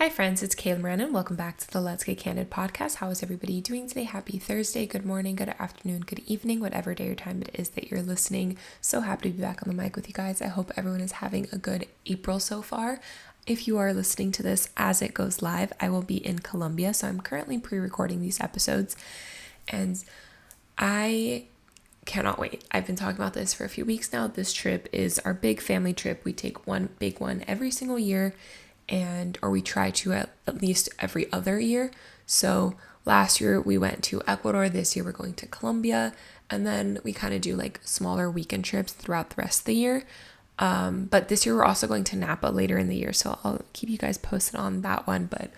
Hi friends, it's Kayla Moran and welcome back to the Let's Get Candid podcast. How is everybody doing today? Happy Thursday, good morning, good afternoon, good evening, whatever day or time it is that you're listening. So happy to be back on the mic with you guys. I hope everyone is having a good April so far. If you are listening to this as it goes live, I will be in Colombia, so I'm currently pre-recording these episodes and I cannot wait. I've been talking about this for a few weeks now. This trip is our big family trip. We take one big one every single year, or we try to at least every other year. So last year we went to Ecuador. This year we're going to Colombia, and then we kind of do like smaller weekend trips throughout the rest of the year. But this year we're also going to Napa later in the year, so I'll keep you guys posted on that one. But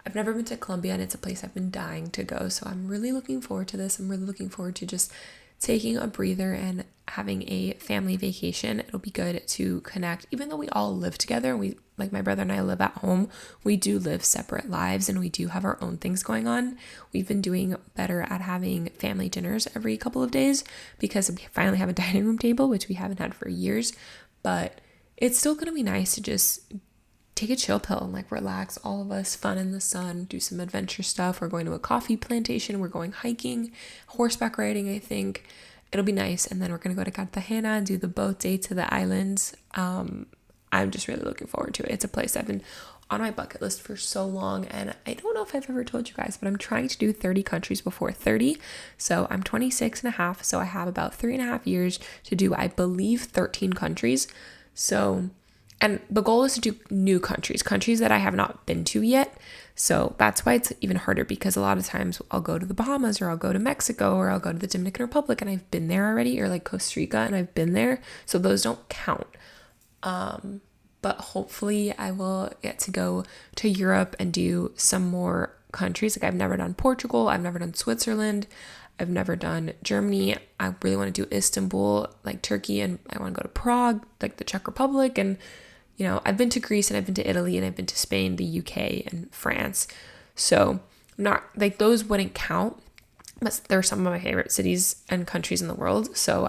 I've never been to Colombia, and it's a place I've been dying to go, so I'm really looking forward to this. I'm really looking forward to just taking a breather and having a family vacation. It'll be good to connect. Even though we all live together, like my brother and I live at home, we do live separate lives and we do have our own things going on. We've been doing better at having family dinners every couple of days because we finally have a dining room table, which we haven't had for years. But it's still going to be nice to just take a chill pill and like relax, all of us, fun in the sun, do some adventure stuff. We're going to a coffee plantation, we're going hiking, horseback riding, I think. It'll be nice. And then we're going to go to Cartagena and do the boat day to the islands. I'm just really looking forward to it. It's a place I've been on my bucket list for so long, and I don't know if I've ever told you guys, but I'm trying to do 30 countries before 30. So I'm 26 and a half, so I have about 3.5 years to do, I believe, 13 countries. And the goal is to do new countries that I have not been to yet. So that's why it's even harder, because a lot of times I'll go to the Bahamas, or I'll go to Mexico, or I'll go to the Dominican Republic and I've been there already, or like Costa Rica and I've been there. So those don't count. But hopefully I will get to go to Europe and do some more countries. Like I've never done Portugal. I've never done Switzerland. I've never done Germany. I really want to do Istanbul, like Turkey, and I want to go to Prague, like the Czech Republic. And I've been to Greece and I've been to Italy and I've been to Spain, the UK, and France. So not like those wouldn't count, but they're some of my favorite cities and countries in the world. So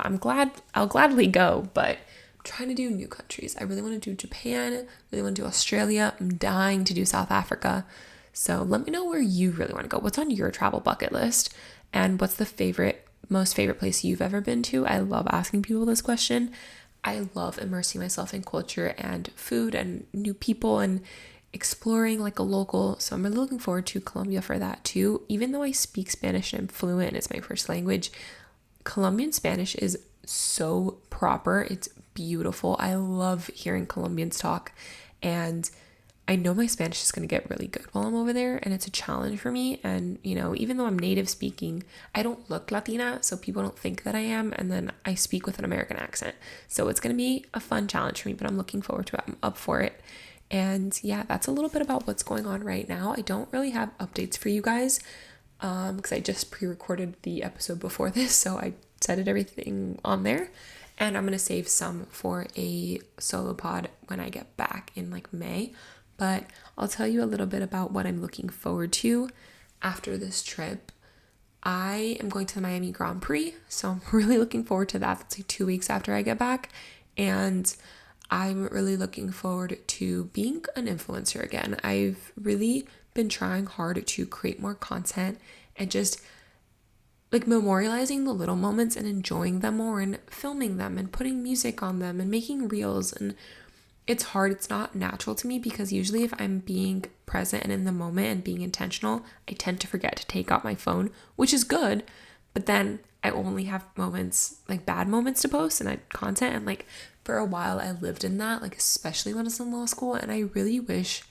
I'll gladly go, but I'm trying to do new countries. I really want to do Japan, really want to do Australia. I'm dying to do South Africa. So let me know where you really want to go. What's on your travel bucket list? And what's the most favorite place you've ever been to? I love asking people this question. I love immersing myself in culture and food and new people and exploring like a local. So I'm really looking forward to Colombia for that too. Even though I speak Spanish and I'm fluent, it's my first language, Colombian Spanish is so proper. It's beautiful. I love hearing Colombians talk, and I know my Spanish is going to get really good while I'm over there, and it's a challenge for me. And, even though I'm native speaking, I don't look Latina, so people don't think that I am. And then I speak with an American accent. So it's going to be a fun challenge for me, but I'm looking forward to it. I'm up for it. And yeah, that's a little bit about what's going on right now. I don't really have updates for you guys because I just pre-recorded the episode before this, so I set everything on there. And I'm going to save some for a solo pod when I get back in like May. But I'll tell you a little bit about what I'm looking forward to after this trip. I am going to the Miami Grand Prix, so I'm really looking forward to that. That's like 2 weeks after I get back. And I'm really looking forward to being an influencer again. I've really been trying hard to create more content and just like memorializing the little moments and enjoying them more and filming them and putting music on them and making reels. And it's hard. It's not natural to me because usually if I'm being present and in the moment and being intentional, I tend to forget to take out my phone, which is good. But then I only have moments, like bad moments to post and content. And like for a while I lived in that, like especially when I was in law school. And I really wish,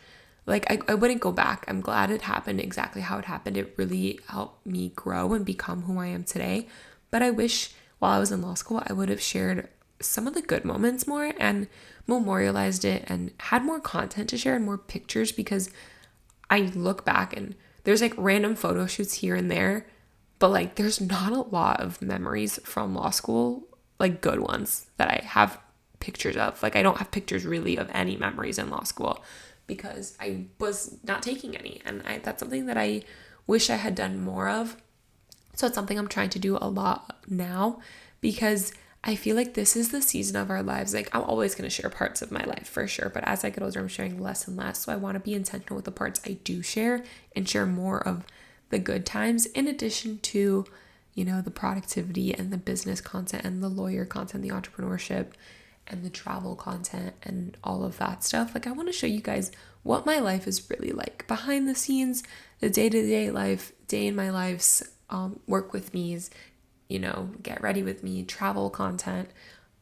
like I wouldn't go back. I'm glad it happened exactly how it happened. It really helped me grow and become who I am today. But I wish while I was in law school, I would have shared some of the good moments more and memorialized it and had more content to share and more pictures, because I look back and there's like random photo shoots here and there, but like there's not a lot of memories from law school, like good ones that I have pictures of. Like I don't have pictures really of any memories in law school because I was not taking any, and that's something that I wish I had done more of. So it's something I'm trying to do a lot now, because I feel like this is the season of our lives. Like, I'm always going to share parts of my life for sure, but as I get older, I'm sharing less and less. So I want to be intentional with the parts I do share and share more of the good times, in addition to, the productivity and the business content and the lawyer content, the entrepreneurship and the travel content and all of that stuff. Like, I want to show you guys what my life is really like behind the scenes, the day-to-day life, day in my life's work with me's, get ready with me, travel content,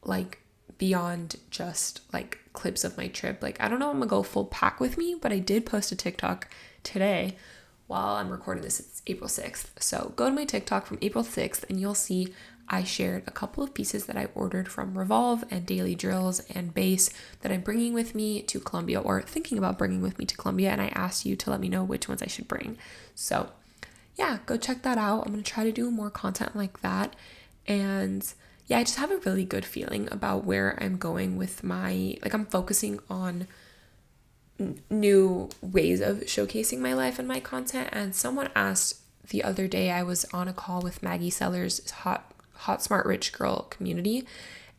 like beyond just like clips of my trip. Like, I don't know if I'm gonna go full pack with me, but I did post a TikTok today while I'm recording this. It's April 6th. So go to my TikTok from April 6th and you'll see I shared a couple of pieces that I ordered from Revolve and Daily Drills and Base that I'm bringing with me to Colombia, or thinking about bringing with me to Colombia. And I asked you to let me know which ones I should bring. So yeah, go check that out. I'm going to try to do more content like that. And yeah, I just have a really good feeling about where I'm going with I'm focusing on new ways of showcasing my life and my content. And someone asked the other day, I was on a call with Maggie Sellers' Hot Smart Rich Girl community.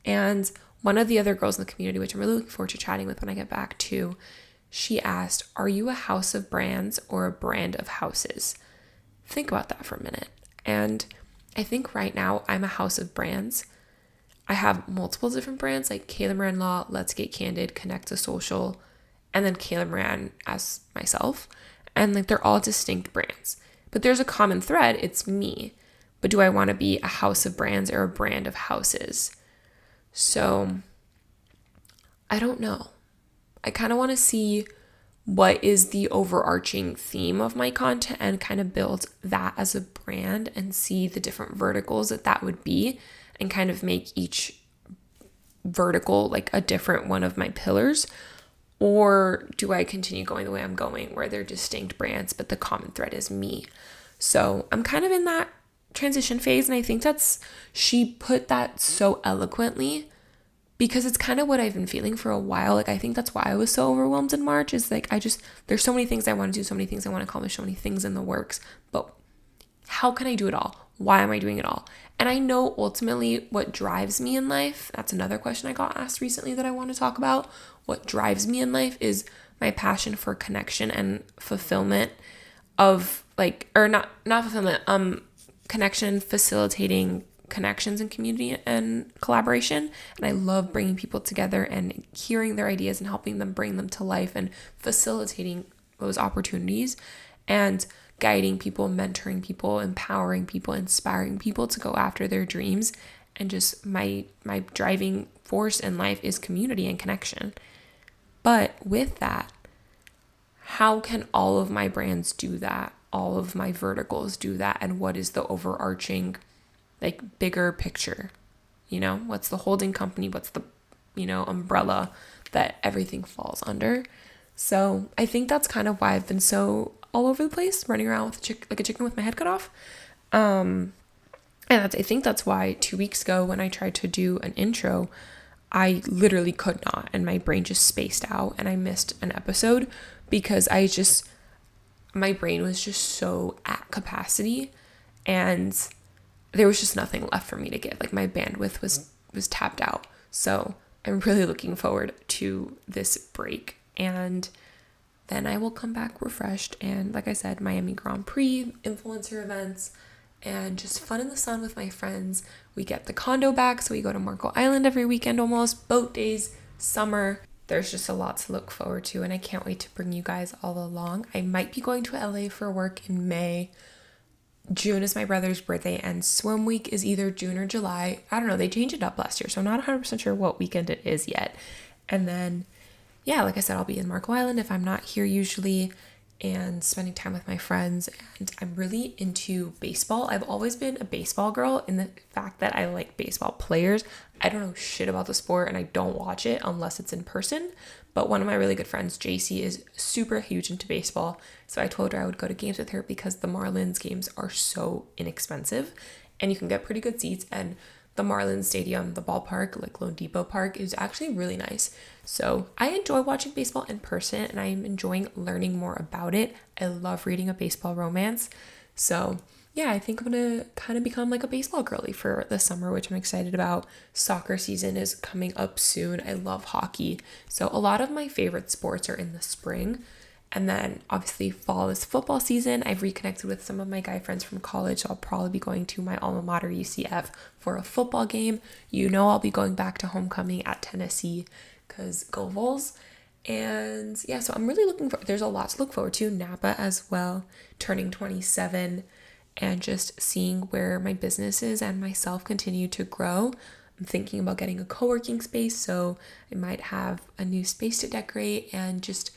And one of the other girls in the community, which I'm really looking forward to chatting with when I get back to, she asked, are you a house of brands or a brand of houses? Think about that for a minute. And I think right now I'm a house of brands. I have multiple different brands like Kayla Moran Law, Let's Get Candid, Connect to Social, and then Kayla Moran as myself. And like, they're all distinct brands, but there's a common thread. It's me. But do I want to be a house of brands or a brand of houses? So I don't know. I kind of want to see what is the overarching theme of my content and kind of build that as a brand and see the different verticals that would be, and kind of make each vertical like a different one of my pillars. Or do I continue going the way I'm going, where they're distinct brands but the common thread is me? So I'm kind of in that transition phase, and I think she put that so eloquently, because it's kind of what I've been feeling for a while. Like, I think that's why I was so overwhelmed in March, is like, there's so many things I want to do, so many things I want to accomplish, so many things in the works, but how can I do it all? Why am I doing it all? And I know ultimately what drives me in life, that's another question I got asked recently that I want to talk about. What drives me in life is my passion for connection and fulfillment of connection, facilitating connections and community and collaboration. And I love bringing people together and hearing their ideas and helping them bring them to life and facilitating those opportunities and guiding people, mentoring people, empowering people, inspiring people to go after their dreams. And just my driving force in life is community and connection. But with that, how can all of my brands do that? All of my verticals do that? And what is the overarching, like, bigger picture? What's the holding company? What's the, umbrella that everything falls under? So I think that's kind of why I've been so all over the place, running around with like a chicken with my head cut off. And I think that's why 2 weeks ago when I tried to do an intro, I literally could not, and my brain just spaced out and I missed an episode because my brain was just so at capacity and there was just nothing left for me to give. Like, my bandwidth was tapped out. So I'm really looking forward to this break, and then I will come back refreshed. And like I said, Miami Grand Prix, influencer events, and just fun in the sun with my friends. We get the condo back, so we go to Marco Island every weekend almost, boat days, summer. There's just a lot to look forward to, and I can't wait to bring you guys all along. I might be going to LA for work in May. June is my brother's birthday, and swim week is either June or July. I don't know, they changed it up last year, so I'm not 100% sure what weekend it is yet. And then, yeah, like I said, I'll be in Marco Island if I'm not here usually, and spending time with my friends. And I'm really into baseball. I've always been a baseball girl in the fact that I like baseball players. I don't know shit about the sport and I don't watch it unless it's in person. But one of my really good friends, JC, is super huge into baseball. So I told her I would go to games with her because the Marlins games are so inexpensive and you can get pretty good seats. And the Marlins Stadium, the ballpark, like Lone Depot Park, is actually really nice. So I enjoy watching baseball in person and I'm enjoying learning more about it. I love reading a baseball romance. So yeah, I think I'm gonna kind of become like a baseball girly for the summer, which I'm excited about. Soccer season is coming up soon. I love hockey. So a lot of my favorite sports are in the spring. And then obviously fall is football season. I've reconnected with some of my guy friends from college. So I'll probably be going to my alma mater UCF for a football game. You know, I'll be going back to homecoming at Tennessee because go Vols. And yeah, so I'm really looking for, there's a lot to look forward to. Napa as well, turning 27, and just seeing where my businesses and myself continue to grow. I'm thinking about getting a co-working space, so I might have a new space to decorate and just,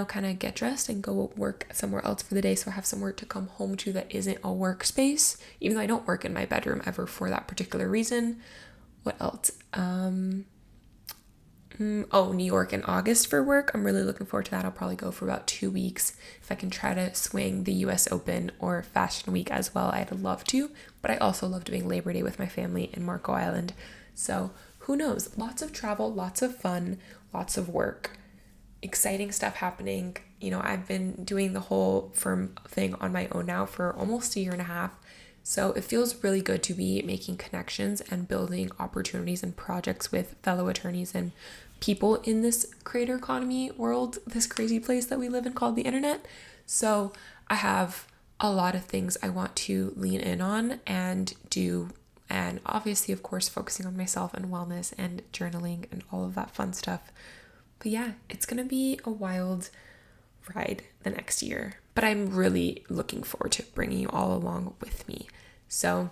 kind of get dressed and go work somewhere else for the day, so I have somewhere to come home to that isn't a workspace, even though I don't work in my bedroom ever for that particular reason. What else? New York in August for work. I'm really looking forward to that. I'll probably go for about 2 weeks. If I can try to swing the US Open or Fashion Week as well, I'd love to. But I also love doing Labor Day with my family in Marco Island. So who knows? Lots of travel, lots of fun, lots of work, exciting stuff happening. I've been doing the whole firm thing on my own now for almost a year and a half. So it feels really good to be making connections and building opportunities and projects with fellow attorneys and people in this creator economy world, this crazy place that we live in called the internet. So I have a lot of things I want to lean in on and do. And obviously, of course, focusing on myself and wellness and journaling and all of that fun stuff. But yeah, it's going to be a wild ride the next year. But I'm really looking forward to bringing you all along with me. So,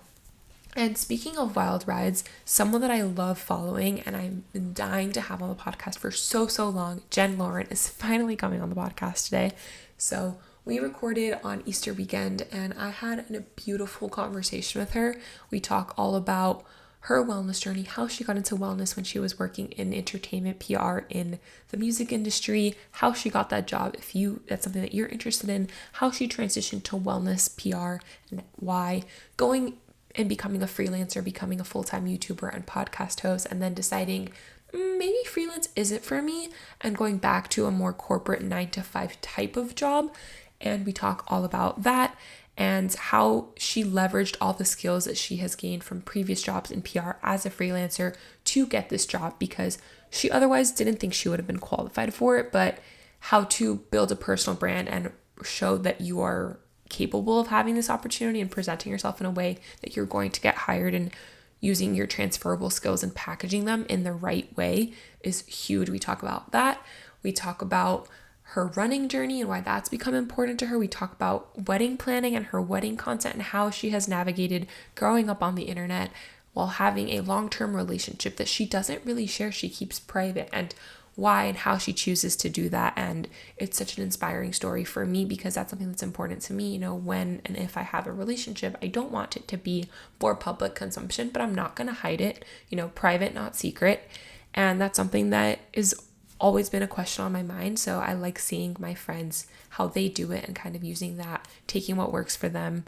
and speaking of wild rides, someone that I love following and I've been dying to have on the podcast for so long, Jen Lauren, is finally coming on the podcast today. So we recorded on Easter weekend and I had a beautiful conversation with her. We talk all about her wellness journey, how she got into wellness when she was working in entertainment PR in the music industry, how she got that job if that's something that you're interested in, how she transitioned to wellness PR and why, going and becoming a freelancer, becoming a full-time YouTuber and podcast host, and then deciding maybe freelance isn't for me and going back to a more corporate 9 to 5 type of job. And we talk all about that and how she leveraged all the skills that she has gained from previous jobs in PR as a freelancer to get this job, because she otherwise didn't think she would have been qualified for it, but how to build a personal brand and show that you are capable of having this opportunity and presenting yourself in a way that you're going to get hired, and using your transferable skills and packaging them in the right way is huge. We talk about that. We talk about her running journey and why that's become important to her. We talk about wedding planning and her wedding content and how she has navigated growing up on the internet while having a long-term relationship that she doesn't really share, she keeps private, and why and how she chooses to do that. And it's such an inspiring story for me because that's something that's important to me. When and if I have a relationship, I don't want it to be for public consumption, but I'm not going to hide it, private, not secret. And that's something that is always been a question on my mind. So I like seeing my friends, how they do it, and kind of using that, taking what works for them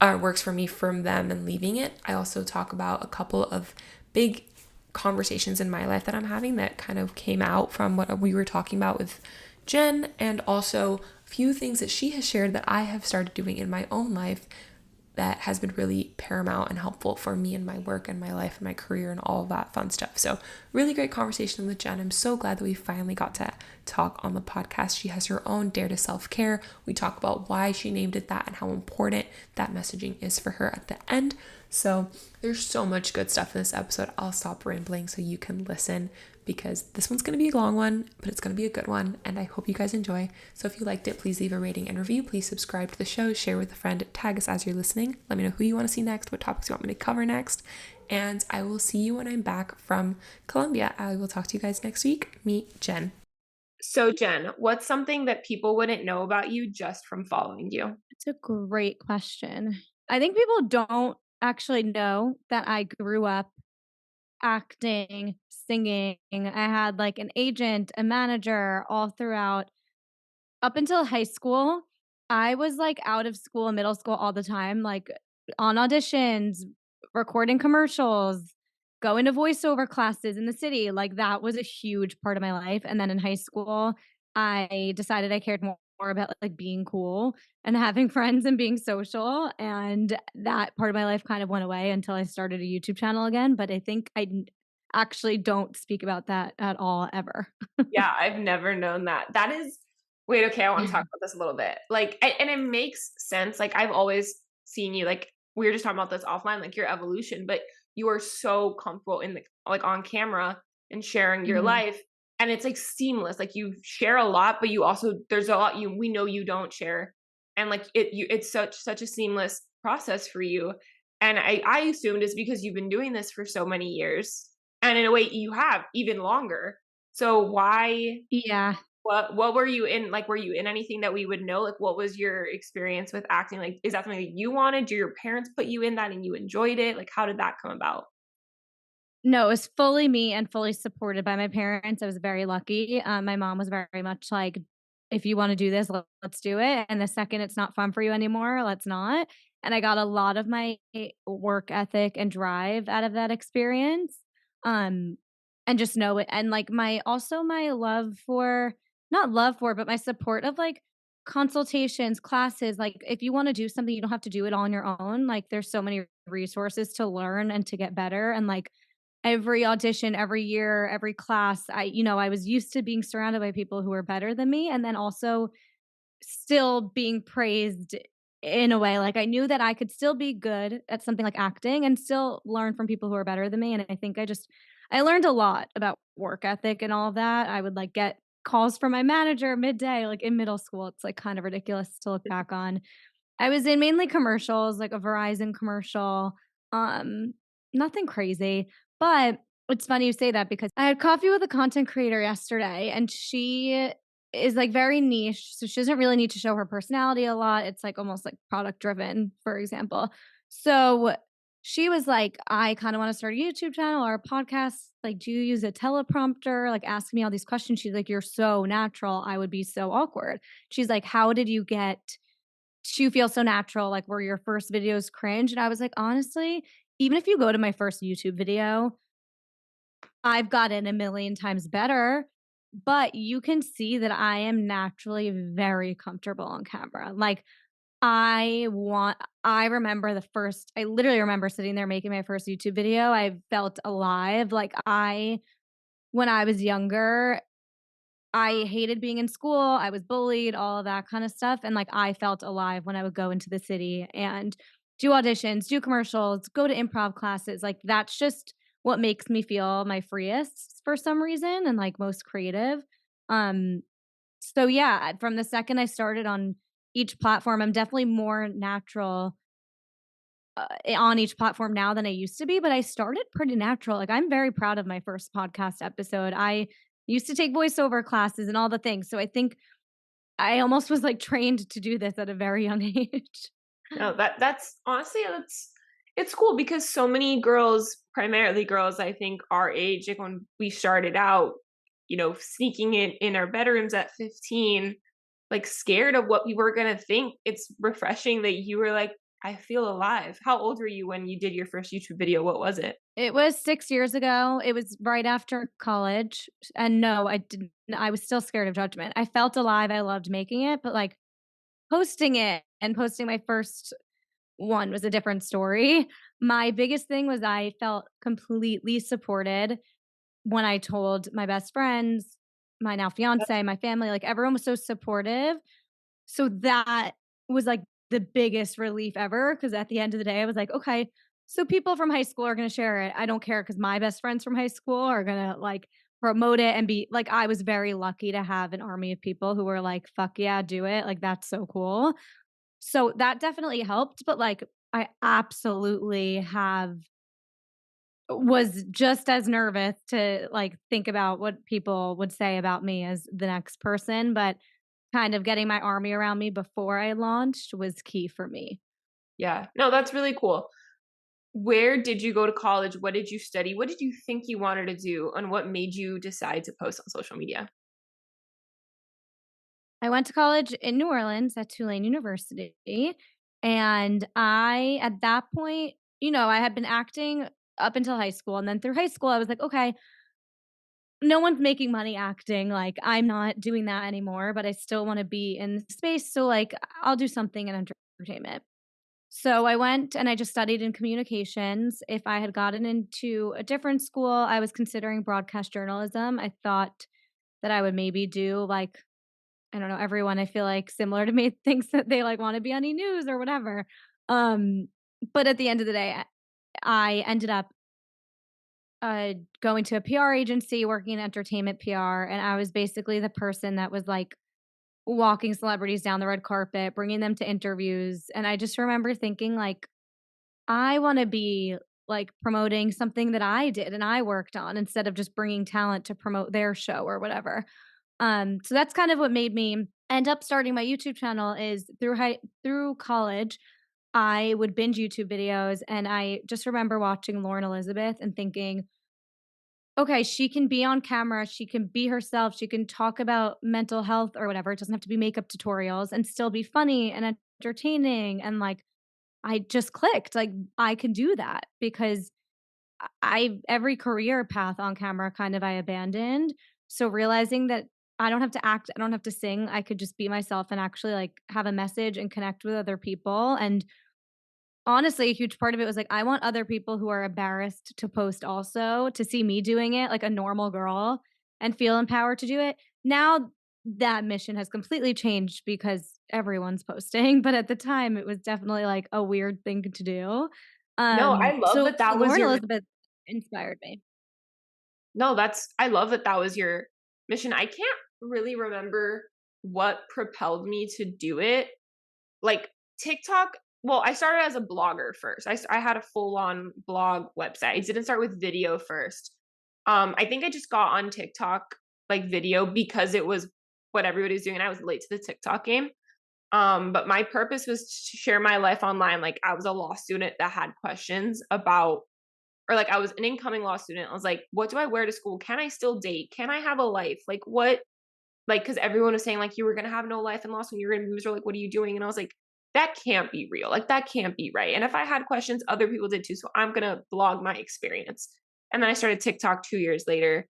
or works for me from them and leaving it. I also talk about a couple of big conversations in my life that I'm having that kind of came out from what we were talking about with Jen, and also a few things that she has shared that I have started doing in my own life that has been really paramount and helpful for me in my work and my life and my career and all of that fun stuff. So really great conversation with Jen. I'm so glad that we finally got to talk on the podcast. She has her own Dare to Self-Care. We talk about why she named it that and how important that messaging is for her at the end. So there's so much good stuff in this episode. I'll stop rambling so you can listen, because this one's going to be a long one, but it's going to be a good one, and I hope you guys enjoy. So if you liked it, please leave a rating and review. Please subscribe to the show, share with a friend, tag us as you're listening. Let me know who you want to see next, what topics you want me to cover next, and I will see you when I'm back from Colombia. I will talk to you guys next week. Meet Jen. So Jen, what's something that people wouldn't know about you just from following you? It's a great question. I think people don't actually know that I grew up acting, singing. I had like an agent, a manager all throughout up until high school. I was like out of school and middle school all the time, like on auditions, recording commercials, going to voiceover classes in the city. Like that was a huge part of my life. And then in high school, I decided I cared more more about, like, being cool and having friends and being social, and that part of my life kind of went away until I started a YouTube channel again, but I think actually don't speak about that at all ever. Yeah, I've never known that. That is wait, okay, I wanna talk about this a little bit. Like, and it makes sense, like, I've always seen you, like we were just talking about this offline, like, your evolution, but you are so comfortable in the like, on camera and sharing your Mhm. life, and it's, like, seamless, like, you share a lot, but you also there's a lot we know you don't share, and, like, it's such a seamless process for you, and I assumed it's because you've been doing this for so many years, and in a way, you have even longer. So why Yeah. what were you in like, were you in anything that we would know? Like, what was your experience with acting? Like, is that something that you wanted? Do your parents put you in that and you enjoyed it? Like, how did that come about? No, it was fully me and fully supported by my parents. I was very lucky. My mom was very much like, "If you wanna do this, let's do it, and the second it's not fun for you anymore, let's not." And I got a lot of my work ethic and drive out of that experience, um, and just know it and, like, my love for not love for, but my support of, like, consultations, classes, like, if you wanna do something, you don't have to do it on your own, like, there's so many resources to learn and to get better, and, like, every audition, every year, every class, I was used to being surrounded by people who were better than me and then also still being praised in a way. Like I knew that I could still be good at something like acting and still learn from people who are better than me. And I think I learned a lot about work ethic and all of that. I would like get calls from my manager midday, like in middle school. It's like kind of ridiculous to look back on. I was in mainly commercials, like a Verizon commercial, um, nothing crazy, but it's funny you say that because I had coffee with a content creator yesterday, and she is, like, very niche, so she doesn't really need to show her personality a lot, it's, like, almost, like, product driven, for example. So, she was like, "I kinda wanna start a YouTube channel or a podcast, like, do you use a teleprompter?" Like, asking me all these questions, she's like, "You're so natural, I would be so awkward." She's like, "How did you get to feel so natural, like, were your first videos cringe?" And I was like, "Honestly, even if you go to my first YouTube video, I've gotten a million times better, but you can see that I am naturally very comfortable on camera." Like, I remember I literally remember sitting there making my first YouTube video, I felt alive, like, when I was younger, I hated being in school, I was bullied, all of that kinda stuff, and, like, I felt alive when I would go into the city and do auditions, do commercials, go to improv classes, like, that's just what makes me feel my freest for some reason and, like, most creative. Um, so yeah, from the second I started on each platform, I'm definitely more natural, on each platform now than I used to be, but I started pretty natural. Like, I'm very proud of my first podcast episode. I used to take voiceover classes and all the things. So I think I almost was like trained to do this at a very young age. No, that's honestly, that's it's cool because so many girls, primarily girls, I think our age, like when we started out, sneaking in our bedrooms at 15, like scared of what we were gonna think. It's refreshing that you were like, I feel alive. How old were you when you did your first YouTube video? What was it? It was 6 years ago. It was right after college. And no, I didn't I was still scared of judgment. I felt alive. I loved making it, but like posting it and posting my first one was a different story. My biggest thing was I felt completely supported when I told my best friends, my now fiance, my family, like everyone was so supportive. So that was like the biggest relief ever because at the end of the day, I was like, okay, so people from high school are going to share it. I don't care because my best friends from high school are going to like promote it and be like, I was very lucky to have an army of people who were like, fuck yeah, do it. Like, that's so cool. So that definitely helped. But like, I absolutely was just as nervous to, like, think about what people would say about me as the next person, but kind of getting my army around me before I launched was key for me. Yeah. No, that's really cool. Where did you go to college? What did you study? What did you think you wanted to do? And what made you decide to post on social media? I went to college in New Orleans at Tulane University, and I at that point, I had been acting up until high school, and then through high school, I was like, "Okay, no one's making money acting, like, I'm not doing that anymore, but I still wanna be in the space, so, like, I'll do something in entertainment. So I went and I just studied in communications. If I had gotten into a different school, I was considering broadcast journalism. I thought that I would maybe do, like, I don't know, everyone I feel like similar to me thinks that they, like, wanna be on E! News or whatever. Um, but at the end of the day, I ended up, going to a PR agency, working in entertainment PR, and I was basically the person that was, like, walking celebrities down the red carpet, bringing them to interviews, and I just remember thinking, like, I wanna be, like, promoting something that I did and I worked on instead of just bringing talent to promote their show or whatever. So that's kind of what made me end up starting my YouTube channel is through college, I would binge YouTube videos, and I just remember watching Lauren Elizabeth and thinking, "Okay, she can be on camera, she can be herself, she can talk about mental health or whatever, it doesn't have to be makeup tutorials, and still be funny and entertaining," and, like, I just clicked, like, I can do that because I every career path on camera kind of I abandoned. So realizing that I don't have to act, I don't have to sing, I could just be myself and actually, like, have a message and connect with other people, and honestly, a huge part of it was, like, I want other people who are embarrassed to post also to see me doing it like a normal girl and feel empowered to do it. Now that mission has completely changed because everyone's posting, but at the time, it was definitely, like, a weird thing to do. No, I love So that that was Lauren your Elizabeth inspired me. No, that's I love that that was your mission. I can't really remember what propelled me to do it. Like, TikTok well, I started as a blogger first. I had a full-on blog website. I didn't start with video first. I think I just got on TikTok, like, video because it was what everybody was doing, and I was late to the TikTok game. But my purpose was to share my life online. Like, I was a law student that had questions about or like I was an incoming law student. I was like, what do I wear to school? Can I still date? Can I have a life? Like what like because everyone was saying like you were gonna have no life in law school, you're gonna be miserable, like what are you doing? And I was like, that can't be real. Like that can't be right. And if I had questions, other people did too. So I'm gonna blog my experience. And then I started TikTok 2 years later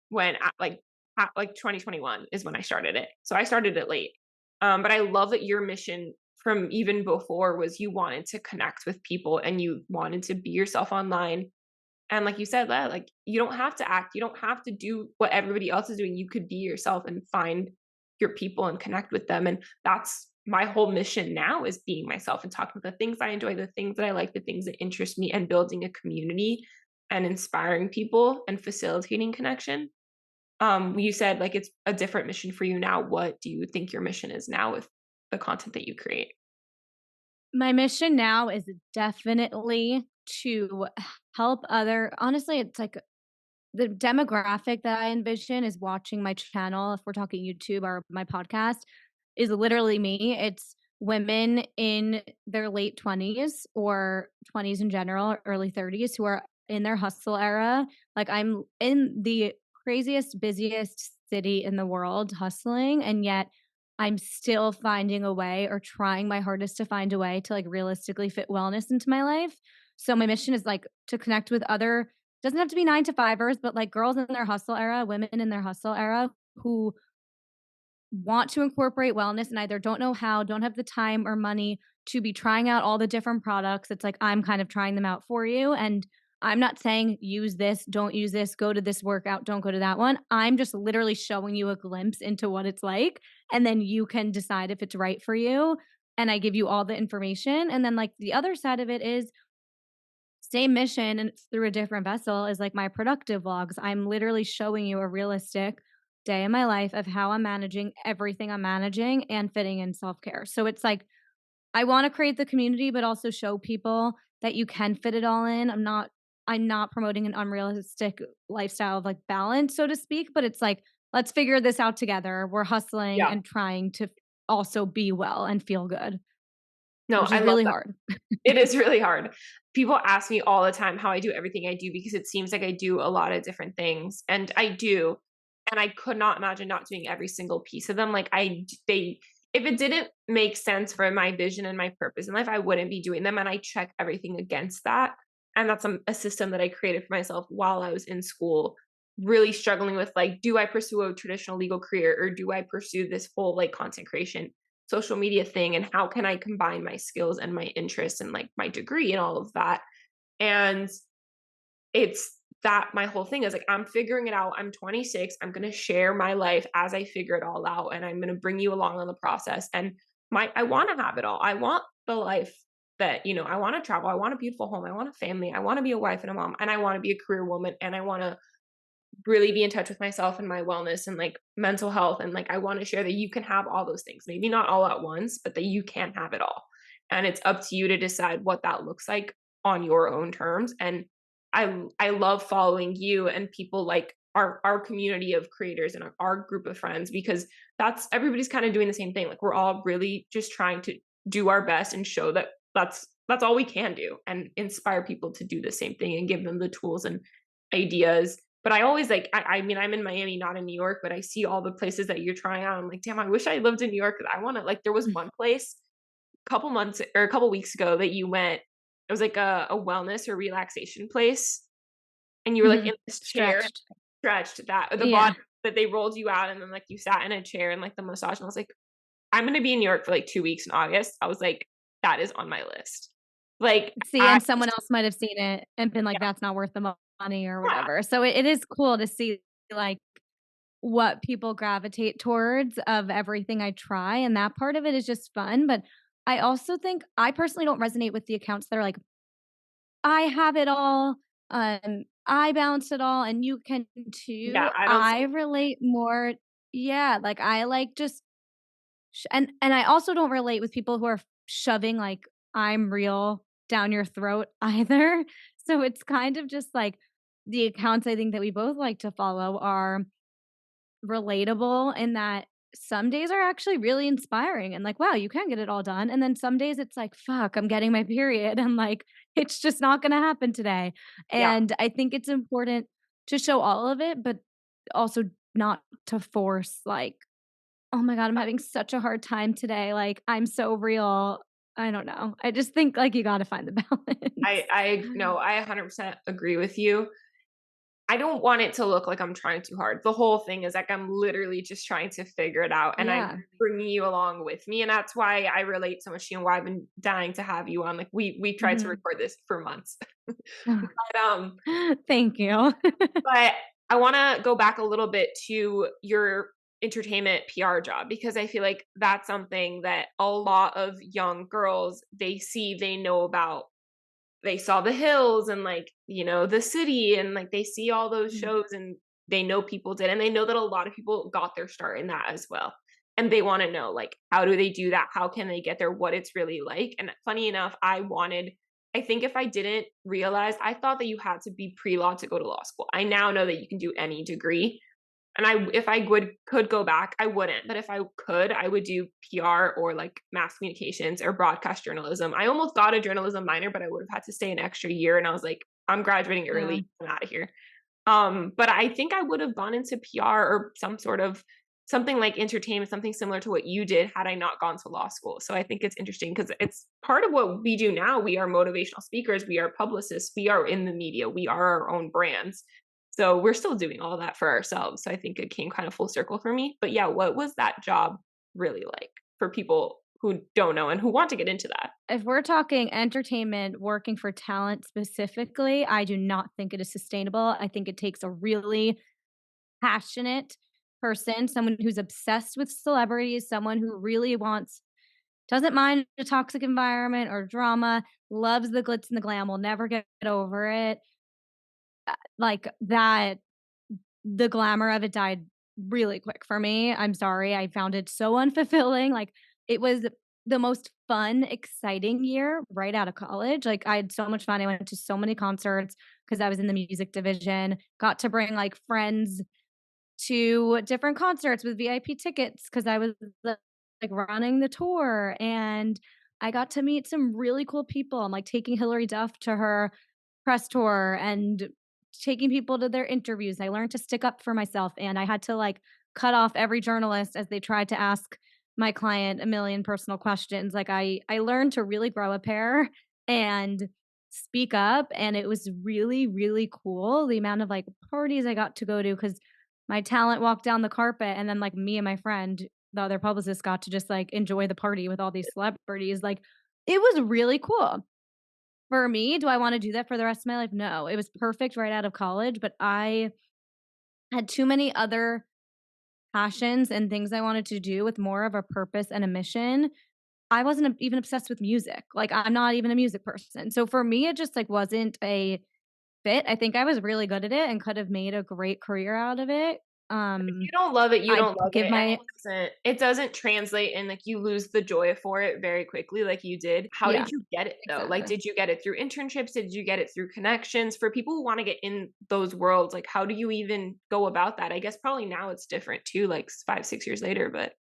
when like 2021 is when I started it. So I started it late. But I love that your mission from even before was you wanted to connect with people and you wanted to be yourself online. And like you said, like you don't have to act, you don't have to do what everybody else is doing. You could be yourself and find your people and connect with them. And that's my whole mission now is being myself and talking about the things I enjoy, the things that I like, the things that interest me, and building a community and inspiring people and facilitating connection. You said like it's a different mission for you now. What do you think your mission is now with the content that you create? My mission now is definitely to help other honestly, it's like the demographic that I envision is watching my channel, if we're talking YouTube or my podcast, is literally me. It's women in their late 20s or 20s in general, or early 30s who are in their hustle era. Like I'm in the craziest, busiest city in the world hustling, and yet I'm still finding a way or trying my hardest to find a way to like realistically fit wellness into my life. So my mission is like to connect with other doesn't have to be 9 to 5ers, but like girls in their hustle era, women in their hustle era who want to incorporate wellness and either don't know how, don't have the time or money to be trying out all the different products. It's like I'm kind of trying them out for you. And I'm not saying use this, don't use this, go to this workout, don't go to that one. I'm just literally showing you a glimpse into what it's like. And then you can decide if it's right for you. And I give you all the information. And then, like, the other side of it is same mission and it's through a different vessel is like my productive vlogs. I'm literally showing you a realistic day in my life of how I'm managing everything I'm managing and fitting in self-care. So it's like I want to create the community but also show people that you can fit it all in. I'm not promoting an unrealistic lifestyle of like balance so to speak, but it's like let's figure this out together. We're hustling Yeah. and trying to also be well and feel good, No, which I is love really that. hard. It is really hard. People ask me all the time how I do everything I do because it seems like I do a lot of different things, and I do. And I could not imagine not doing every single piece of them. Like they if it didn't make sense for my vision and my purpose in life, I wouldn't be doing them. And I check everything against that. And that's a system that I created for myself while I was in school really struggling with like, do I pursue a traditional legal career or do I pursue this full like content creation social media thing, and how can I combine my skills and my interests and like my degree and all of that. And it's that my whole thing is like, I'm figuring it out. I'm 26. I'm going to share my life as I figure it all out. And I'm going to bring you along on the process. And I want to have it all. I want the life that, you know, I want to travel. I want a beautiful home. I want a family. I want to be a wife and a mom, and I want to be a career woman. And I want to really be in touch with myself and my wellness and like mental health. And like, I want to share that you can have all those things, maybe not all at once, but that you can have it all. And it's up to you to decide what that looks like on your own terms. And I love following you and people like our community of creators and our group of friends, because that's everybody's kind of doing the same thing. Like we're all really just trying to do our best and show that that's all we can do, and inspire people to do the same thing and give them the tools and ideas. But I always like, I mean, I'm in Miami, not in New York, but I see all the places that you're trying out. I'm like, damn, I wish I lived in New York. I want to, like, there was one place a couple months or a couple weeks ago that you went. It was like a wellness or relaxation place. And you were like in this chair, stretched that the body that they rolled you out, and then like you sat in a chair and like the massage. And I was like, I'm going to be in New York for like 2 weeks in August. I was like, that is on my list. Like, See, and someone else might have seen it and been like, yeah, that's not worth the money or yeah, whatever. So it is cool to see like what people gravitate towards of everything I try. And that part of it is just fun. But I also think I personally don't resonate with the accounts that are like, I have it all. I balance it all and you can too. yeah. I don't. I relate more. Yeah. Like I like just, and I also don't relate with people who are shoving like I'm real down your throat either. So it's kind of just like the accounts I think that we both like to follow are relatable in that some days are actually really inspiring and like, wow, you can get it all done. And then some days it's like, fuck, I'm getting my period. And like, it's just not going to happen today. Yeah, And I think it's important to show all of it, but also not to force like, oh my God, I'm having such a hard time today. Like, I'm so real. I don't know. I just think like you got to find the balance. I no, I 100% agree with you. I don't want it to look like I'm trying too hard. The whole thing is like I'm literally just trying to figure it out, and I'm Yeah. bringing you along with me, and that's why I relate so much to you and why I've been dying to have you on. Like we tried to Mhm. record this for months, but Thank you. but I want to go back a little bit to your entertainment PR job, because I feel like that's something that a lot of young girls, they see, they know about, they saw The Hills and like, you know, The City, and like they see all those Mhm. shows and they know people did, and they know that a lot of people got their start in that as well. And they want to know like, how do they do that? How can they get there? What it's really like. And funny enough, I think if I didn't realize, I thought that you had to be pre-law to go to law school. I now know that you can do any degree. And if I could go back, I wouldn't. But if I could, I would do PR or like mass communications or broadcast journalism. I almost got a journalism minor, but I would have had to stay an extra year. And I was like, I'm graduating Yeah. early. I'm out of here. But I think I would have gone into PR or some sort of something like entertainment, something similar to what you did had I not gone to law school. So I think it's interesting because it's part of what we do now. We are motivational speakers, we are publicists, we are in the media, we are our own brands. So we're still doing all that for ourselves. So I think it came kind of full circle for me. But yeah, what was that job really like for people who don't know and who want to get into that? If we're talking entertainment, working for talent specifically, I do not think it is sustainable. I think it takes a really passionate person, someone who's obsessed with celebrities, someone who really doesn't mind a toxic environment or drama, loves the glitz and the glam, will never get over it. Like that, the glamour of it died really quick for me. I'm sorry. I found it so unfulfilling. Like it was the most fun, exciting year right out of college. Like I had so much fun. I went to so many concerts because I was in the music division, got to bring like friends to different concerts with VIP tickets because I was like running the tour, and I got to meet some really cool people. I'm like taking Hillary Duff to her press tour and taking people to their interviews. I learned to stick up for myself, and I had to like cut off every journalist as they tried to ask my client a million personal questions. Like I learned to really grow a pair, and speak up, and it was really, really cool the amount of like parties I got to go to because my talent walked down the carpet, and then like me and my friend, the other publicist, got to just like enjoy the party with all these celebrities. Like it was really cool. For me, do I want to do that for the rest of my life? No. It was perfect right out of college, but I had too many other passions and things I wanted to do with more of a purpose and a mission. I wasn't even obsessed with music. Like I'm not even a music person. So for me, it just like wasn't a fit. I think I was really good at it and could have made a great career out of it. If you don't love it, you I don't love give it, and my it doesn't translate, and, like, you lose the joy for it very quickly like you did. How yeah, did you get it, though? Like, exactly. did you get it through internships? Did you get it through connections? For people who wanna get in those worlds, like, how do you even go about that? I guess probably now it's different too, like, 5, 6 years later, but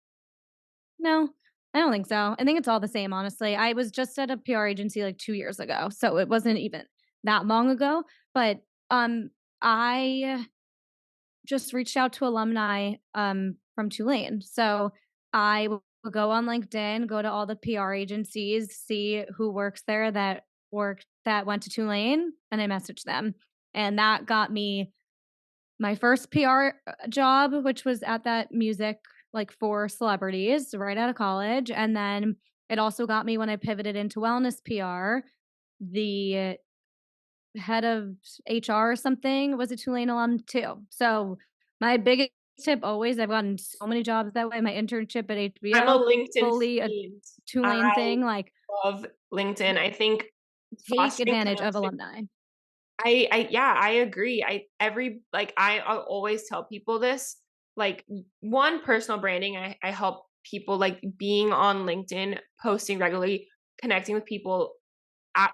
No, I don't think so. I think it's all the same, honestly. I was just at a PR agency like 2 years ago, so it wasn't even that long ago, but, I just reached out to alumni, from Tulane. So I would go on LinkedIn, go to all the PR agencies, see who works there that went to Tulane, and I messaged them. And that got me my first PR job, which was at that music, like for celebrities right out of college. And then it also got me when I pivoted into wellness PR, the head of HR or something was a Tulane alum too. So my biggest tip always, I've gotten so many jobs that way. My internship at I'm a HBO, LinkedIn fully a fiend. Tulane I thing. Like love LinkedIn. I think take fostering advantage of connection. alumni. Yeah, I agree. I'll always tell people this. Like one, personal branding, I help people like being on LinkedIn, posting regularly, connecting with people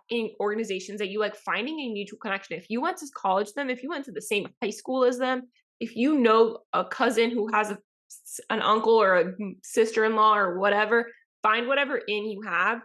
in organizations that you like, finding a mutual connection. If you went to college with them, if you went to the same high school as them, if you know a cousin who has an uncle or a sister-in-law or whatever, find whatever in you have,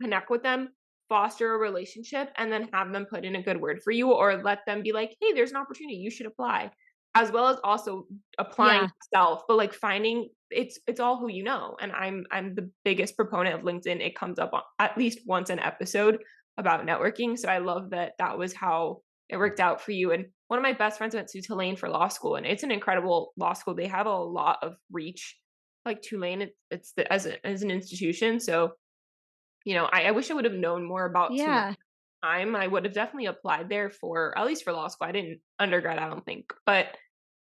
connect with them, foster a relationship, and then have them put in a good word for you, or let them be like, hey, there's an opportunity, you should apply. As well as also applying Yeah. yourself, but like finding it's all who you know. And I'm the biggest proponent of LinkedIn. It comes up on at least once an episode about networking. So I love that that was how it worked out for you. And one of my best friends went to Tulane for law school, and it's an incredible law school. They have a lot of reach. Like Tulane, as an institution. So I wish I would have known more about Tulane at Yeah. the time. I would have definitely applied there for at least for law school. I didn't undergrad, I don't think. But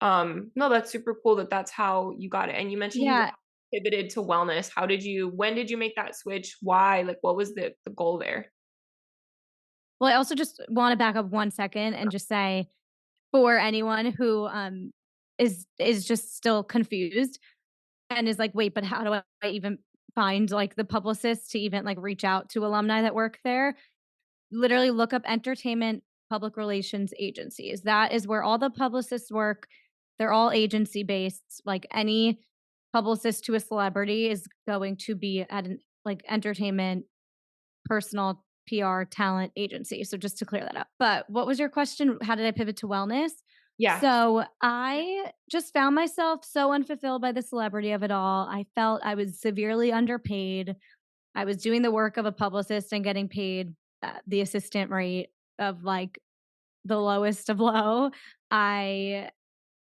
no, that's super cool that that's how you got it. And you mentioned you Yeah. pivoted to wellness. When did you make that switch? Why? Like what was the goal there? Well, I also just want to back up 1 second and just say for anyone who is just still confused and is like, wait, but how do I even find like the publicist to even like reach out to alumni that work there? Literally look up entertainment public relations agencies. That is where all the publicists work. They're all agency based. Like any publicist to a celebrity is going to be at an like entertainment personal PR talent agency. So just to clear that up. But what was your question? How did I pivot to wellness? Yeah. So I just found myself so unfulfilled by the celebrity of it all. I felt I was severely underpaid. I was doing the work of a publicist and getting paid the assistant rate of like the lowest of low. I,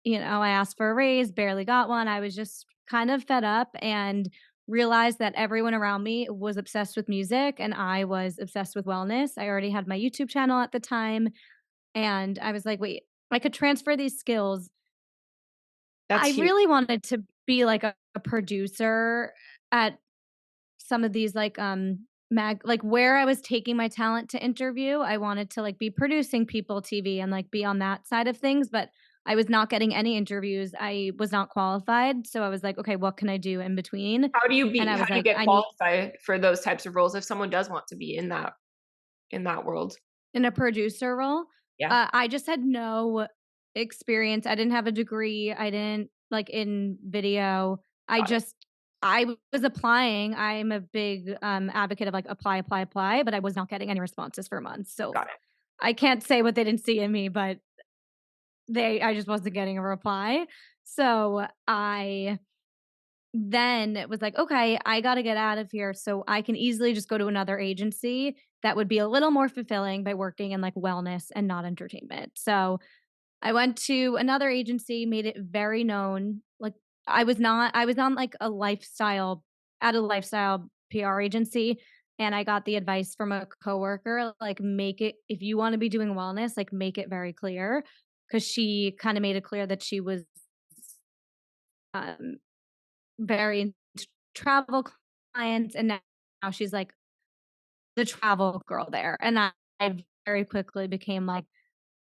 I asked for a raise, barely got one. I was just kind of fed up and realized that everyone around me was obsessed with music and I was obsessed with wellness. I already had my YouTube channel at the time. And I was like, wait, I could transfer these skills. That's I huge. really wanted to be like a producer at some of these like like where I was taking my talent to interview. I wanted to like be producing people TV and like be on that side of things, but I was not getting any interviews. I was not qualified. So I was like, okay, what can I do in between? And I How was do you like, get I need qualified for those types of roles if someone does want to be in that world? in a producer role. Yeah. I just had no experience. I didn't have a degree. I didn't like in video. I Got it. just I was applying. I'm a big advocate of like apply, apply, apply, but I was not getting any responses for months. So Got it. I can't say what they didn't see in me, but I just wasn't getting a reply. So I then it was like, okay, I got to get out of here so I can easily just go to another agency that would be a little more fulfilling by working in like wellness and not entertainment. So I went to another agency, made it very known. Like I was on like at a lifestyle PR agency. And I got the advice from a coworker, like, make it, if you want to be doing wellness, like, make it very clear. Cause she kind of made it clear that she was um, very into travel clients. And now she's like the travel girl there. And I very quickly became like,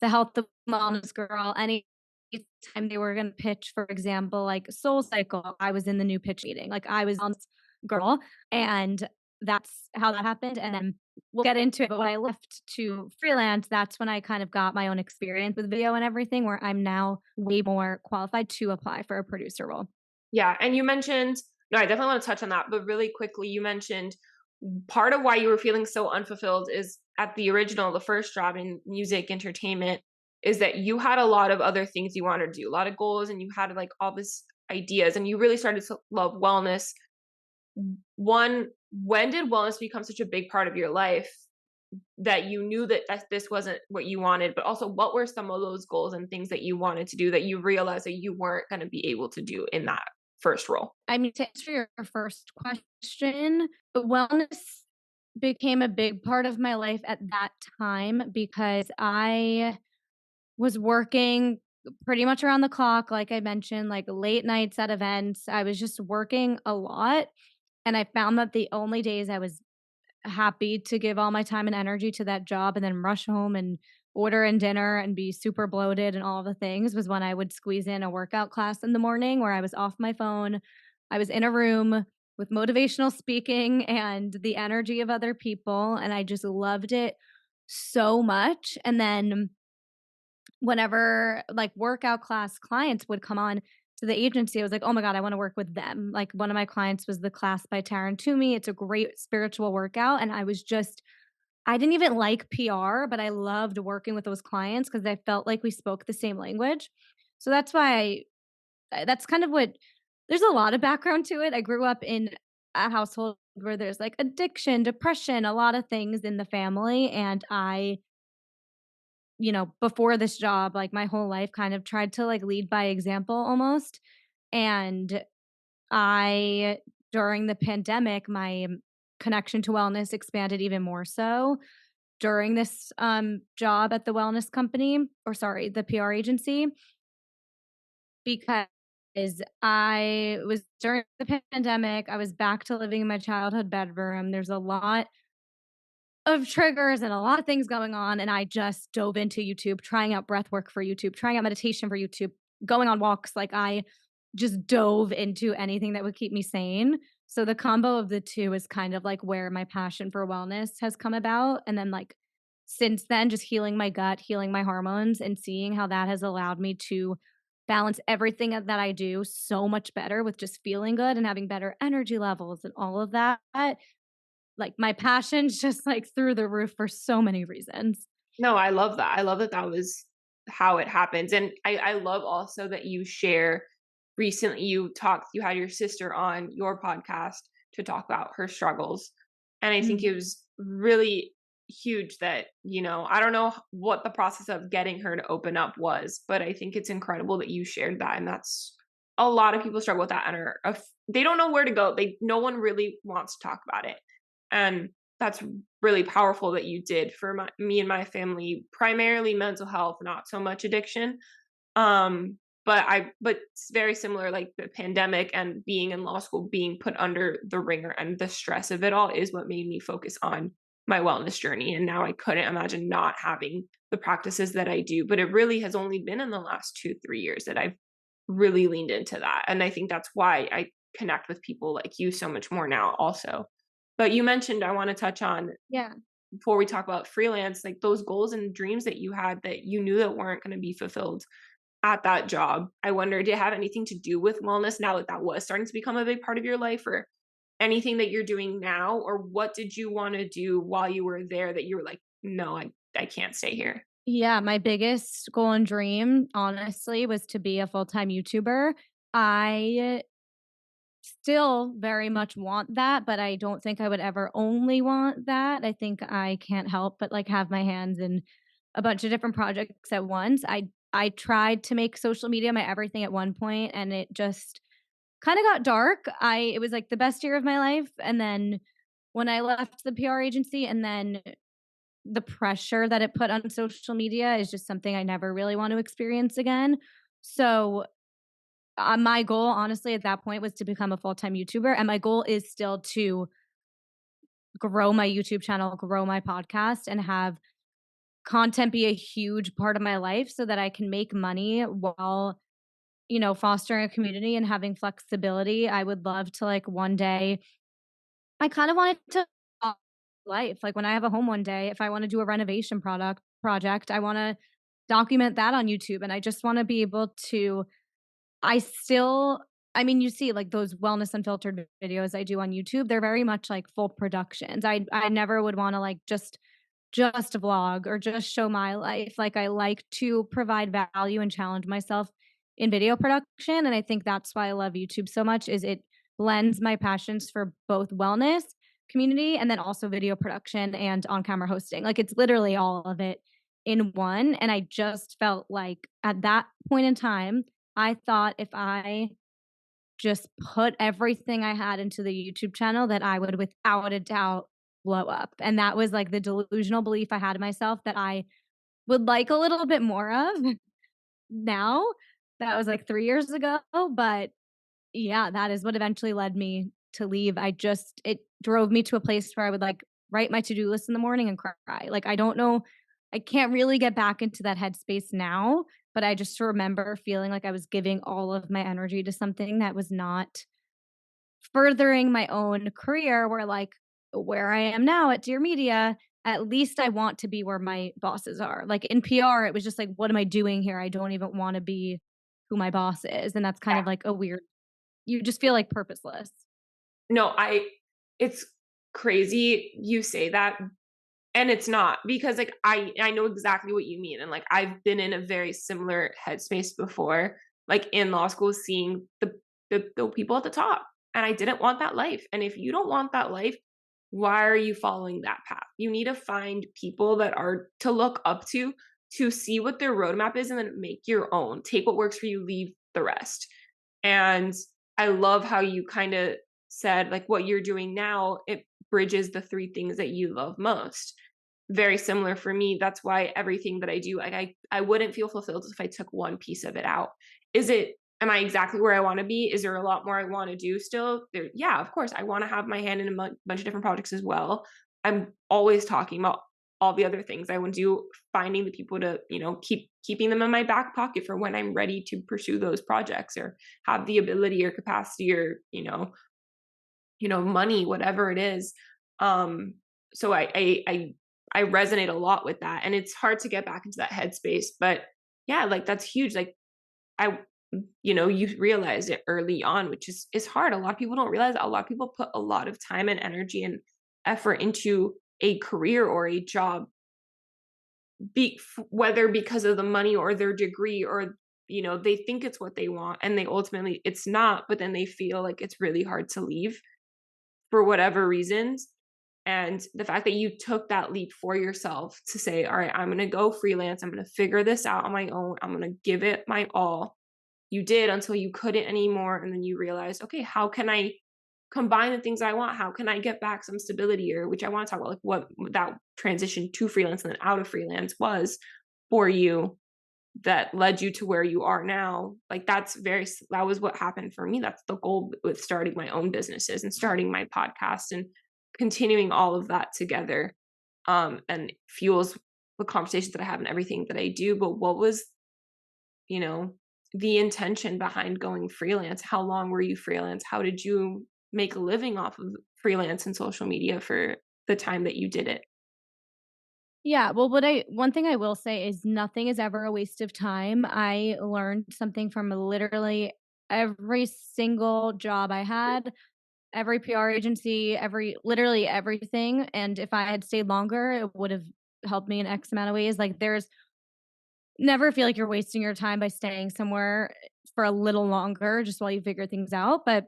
the health and wellness girl. Anytime they were gonna pitch, for example, like Soul Cycle, I was in the new pitch meeting. Like I was on this girl, and that's how that happened. And then we'll get into it. But when I left to freelance, that's when I kind of got my own experience with video and everything, where I'm now way more qualified to apply for a producer role. Yeah, and you mentioned no, I definitely want to touch on that, but really quickly, you mentioned part of why you were feeling so unfulfilled is at the original, the first job in music entertainment, is that you had a lot of other things you wanted to do, a lot of goals, and you had like all this ideas, and you really started to love wellness. One, when did wellness become such a big part of your life that you knew that this wasn't what you wanted, but also what were some of those goals and things that you wanted to do that you realized that you weren't going to be able to do in that first role? I mean, to answer your first question, wellness became a big part of my life at that time because I was working pretty much around the clock, like I mentioned, like late nights at events. I was just working a lot. And I found that the only days I was happy to give all my time and energy to that job and then rush home and order in dinner and be super bloated and all the things was when I would squeeze in a workout class in the morning where I was off my phone. I was in a room with motivational speaking and the energy of other people. And I just loved it so much. And then whenever like workout class clients would come on to the agency, I was like, oh my God, I want to work with them. Like one of my clients was the class by Taryn Toomey. It's a great spiritual workout. And I didn't even like PR, but I loved working with those clients because I felt like we spoke the same language. So that's why that's kind of what there's a lot of background to it. I grew up in a household where there's like addiction, depression, a lot of things in the family. And before this job, like my whole life kind of tried to like lead by example almost. And I, during the pandemic, my connection to wellness expanded even more so during this job at the wellness company, or sorry, the PR agency, because I was during the pandemic, I was back to living in my childhood bedroom. There's a lot of triggers and a lot of things going on. And I just dove into YouTube, trying out breath work for YouTube, trying out meditation for YouTube, going on walks. Like I just dove into anything that would keep me sane. So the combo of the two is kind of like where my passion for wellness has come about. And then like since then, just healing my gut, healing my hormones, and seeing how that has allowed me to balance everything that I do so much better with just feeling good and having better energy levels and all of that. Like my passion's just like through the roof for so many reasons. No, I love that. I love that that was how it happens. And I love also that you share recently you had your sister on your podcast to talk about her struggles. And I think Mhm. it was really huge that, I don't know what the process of getting her to open up was, but I think it's incredible that you shared that. And that's a lot of people struggle with that and they don't know where to go. No one really wants to talk about it. And that's really powerful that you did for me and my family, primarily mental health, not so much addiction. But it's very similar, like the pandemic and being in law school, being put under the ringer and the stress of it all is what made me focus on my wellness journey. And now I couldn't imagine not having the practices that I do, but it really has only been in the last 2, 3 years that I've really leaned into that. And I think that's why I connect with people like you so much more now also. But you mentioned, I want to touch on Yeah. before we talk about freelance, like those goals and dreams that you had that you knew that weren't going to be fulfilled at that job. I wonder, did it have anything to do with wellness now that that was starting to become a big part of your life, or anything that you're doing now? Or what did you want to do while you were there that you were like, no, I can't stay here? Yeah, my biggest goal and dream, honestly, was to be a full-time YouTuber. I still very much want that, but I don't think I would ever only want that. I think I can't help but like have my hands in a bunch of different projects at once. I tried to make social media my everything at one point and it just kind of got dark. It was like the best year of my life, and then when I left the PR agency, and then the pressure that it put on social media is just something I never really want to experience again. So my goal, honestly, at that point was to become a full-time YouTuber, and my goal is still to grow my YouTube channel, grow my podcast, and have content be a huge part of my life so that I can make money while, fostering a community and having flexibility. I would love to, like, one day I kind of wanted to life. Like, when I have a home one day, if I wanna do a renovation project, I wanna document that on YouTube, and I just wanna be able to I still I mean, you see, like, those wellness unfiltered videos I do on YouTube, they're very much like full productions. I never would wanna, like, just vlog or just show my life. Like, I like to provide value and challenge myself in video production, and I think that's why I love YouTube so much is it blends my passions for both wellness, community, and then also video production and on-camera hosting. Like, it's literally all of it in one, and I just felt like at that point in time, I thought if I just put everything I had into the YouTube channel that I would without a doubt blow up. And that was like the delusional belief I had in myself that I would like a little bit more of now. That was like 3 years ago, but yeah, that is what eventually led me to leave. It drove me to a place where I would like write my to-do list in the morning and cry. Like, I don't know, I can't really get back into that headspace now, but I just remember feeling like I was giving all of my energy to something that was not furthering my own career, where I am now at Dear Media, at least I want to be where my bosses are. Like, in PR, it was just like, what am I doing here? I don't even wanna be who my boss is, and that's kind Yeah. of like a weird you just feel like purposeless. No, it's crazy you say that, and it's not because like I know exactly what you mean, and like I've been in a very similar headspace before, like in law school, seeing the people at the top, and I didn't want that life. And if you don't want that life, why are you following that path? You need to find people that are to look up to see what their roadmap is, and then make your own. Take what works for you, leave the rest. And I love how you kind of said like what you're doing now, it bridges the three things that you love most. Very similar for me. That's why everything that I do, like I wouldn't feel fulfilled if I took one piece of it out. Am I exactly where I want to be? Is there a lot more I want to do still? Yeah, of course. I want to have my hand in a bunch of different projects as well. I'm always talking about all the other things I want to do, finding the people to, keeping them in my back pocket for when I'm ready to pursue those projects or have the ability or capacity or, money, whatever it is. So I resonate a lot with that, and it's hard to get back into that headspace. But yeah, like that's huge. Like I, you realize it early on, which is hard. A lot of people don't realize that. A lot of people put a lot of time and energy and effort into a career or a job, whether because of the money or their degree or they think it's what they want and they ultimately it's not, but then they feel like it's really hard to leave for whatever reasons. And the fact that you took that leap for yourself to say, all right, I'm going to go freelance. I'm going to figure this out on my own. I'm going to give it my all. You did until you couldn't anymore. And then you realized, okay, how can I combine the things I want? How can I get back some stability? Or which I want to talk about, like what that transition to freelance and then out of freelance was for you that led you to where you are now. Like that was what happened for me. That's the goal with starting my own businesses and starting my podcast and continuing all of that together. And fuels the conversations that I have and everything that I do. But what was, the intention behind going freelance? How long were you freelance? How did you make a living off of freelance and social media for the time that you did it? Yeah, well, one thing I will say is nothing is ever a waste of time. I learned something from literally every single job I had, every PR agency, literally everything. And if I had stayed longer, it would have helped me in X amount of ways. Like, there's never feel like you're wasting your time by staying somewhere for a little longer just while you figure things out. But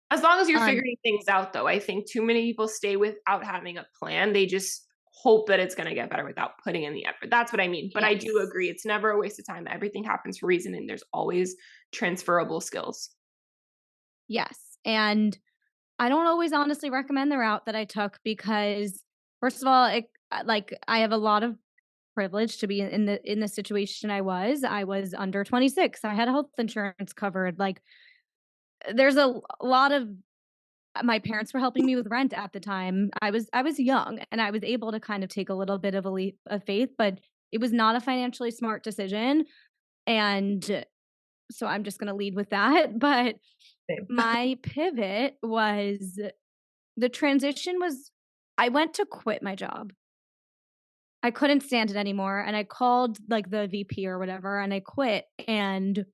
As long as you're Um, figuring things out, though, I think too many people stay without having a plan. They just hope that it's going to get better without putting in the effort. That's what I mean. But I do yes. agree. It's never a waste of time. Everything happens for a reason, and there's always transferable skills. Yes. And I don't always honestly recommend the route that I took because first of all, like I have a lot of privilege to be in the situation I was. I was under 26. I had health insurance covered. Like there's a lot of my parents were helping me with rent at the time. I was young and I was able to kind of take a little bit of a leap of faith, but it was not a financially smart decision. And so I'm just going to lead with that. But Same. my pivot was the transition was I went to quit my job. I couldn't stand it anymore and I called like the VP or whatever and I quit and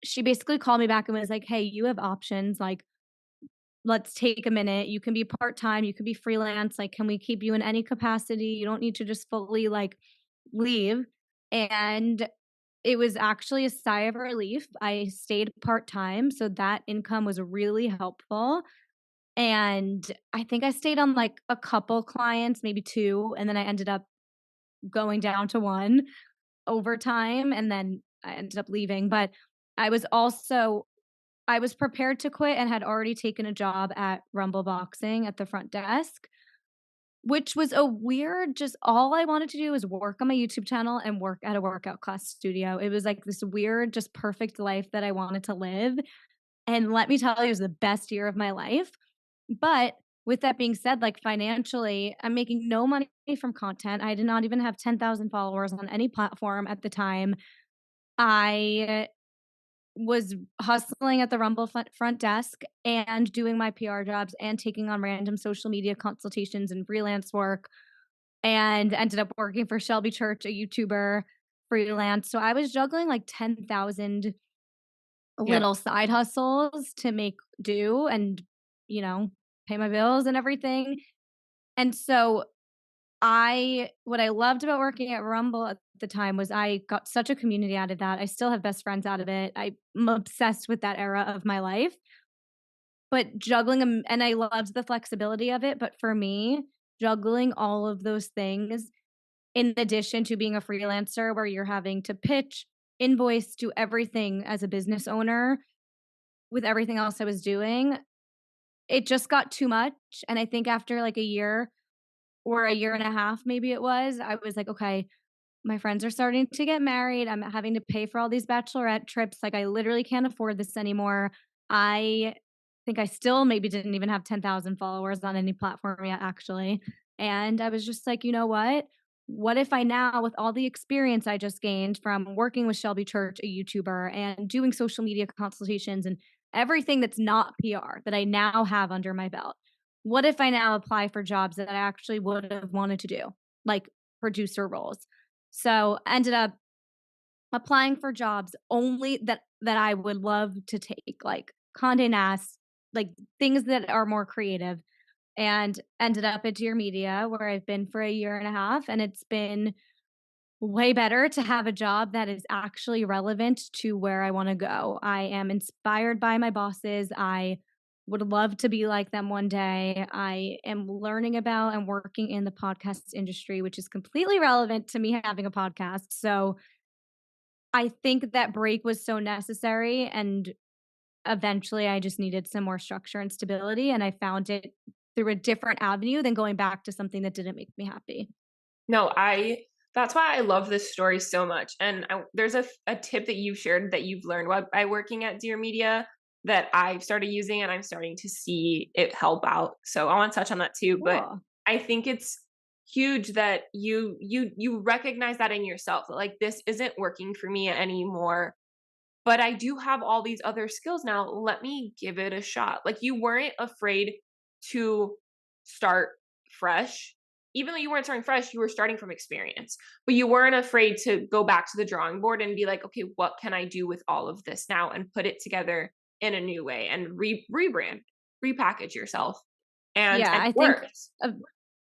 she basically called me back and was like, "Hey, you have options. Like let's take a minute. You can be part-time, you can be freelance. Like can we keep you in any capacity? You don't need to just fully like leave." And it was actually a sigh of relief. I stayed part-time, so that income was really helpful. And I think I stayed on like a couple clients, maybe 2, and then I ended up going down to 1 over time, and then I ended up leaving. But I was also I was prepared to quit and had already taken a job at Rumble Boxing at the front desk, which was a weird just all I wanted to do was work on my YouTube channel and work at a workout class studio. It was like this weird, just perfect life that I wanted to live. And let me tell you, it was the best year of my life. But with that being said, like financially, I'm making no money from content. I did not even have 10,000 followers on any platform at the time. I was hustling at the Rumble front desk and doing my PR jobs and taking on random social media consultations and freelance work and ended up working for Shelby Church, a YouTuber, freelance. So I was juggling like 10,000 Yep. little side hustles to make do and, you know, pay my bills and everything. And so what I loved about working at Rumble at the time was I got such a community out of that. I still have best friends out of it. I'm obsessed with that era of my life. But juggling 'em and I loved the flexibility of it, but for me, juggling all of those things in addition to being a freelancer where you're having to pitch, invoice, do everything as a business owner with everything else I was doing, it just got too much. And I think after like a year or a year and a half, maybe it was, I was like, okay, my friends are starting to get married. I'm having to pay for all these bachelorette trips. Like, I literally can't afford this anymore. I think I still maybe didn't even have 10,000 followers on any platform yet, actually. And I was just like, you know what? What if I now, with all the experience I just gained from working with Shelby Church, a YouTuber, and doing social media consultations and everything that's not PR that I now have under my belt, what if I now apply for jobs that I actually would have wanted to do, like producer roles? So ended up applying for jobs only that I would love to take, like Condé Nast, like things that are more creative, and ended up at Dear Media where I've been for a year and a half, and it's been way better to have a job that is actually relevant to where I want to go. I am inspired by my bosses. I would love to be like them one day. I am learning about and working in the podcast industry, which is completely relevant to me having a podcast. So I think that break was so necessary. And eventually I just needed some more structure and stability. And I found it through a different avenue than going back to something that didn't make me happy. No, that's why I love this story so much. And there's a tip that you've shared that you've learned while by working at Dear Media that I've started using and I'm starting to see it help out. So I want to touch on that too. But Cool. I think it's huge that you recognize that in yourself that like this isn't working for me anymore. But I do have all these other skills now. Let me give it a shot. Like you weren't afraid to start fresh. Even though you weren't starting fresh, you were starting from experience. But you weren't afraid to go back to the drawing board and be like, okay, what can I do with all of this now and put it together in a new way and rebrand, repackage yourself. Yeah, And I it think worked. a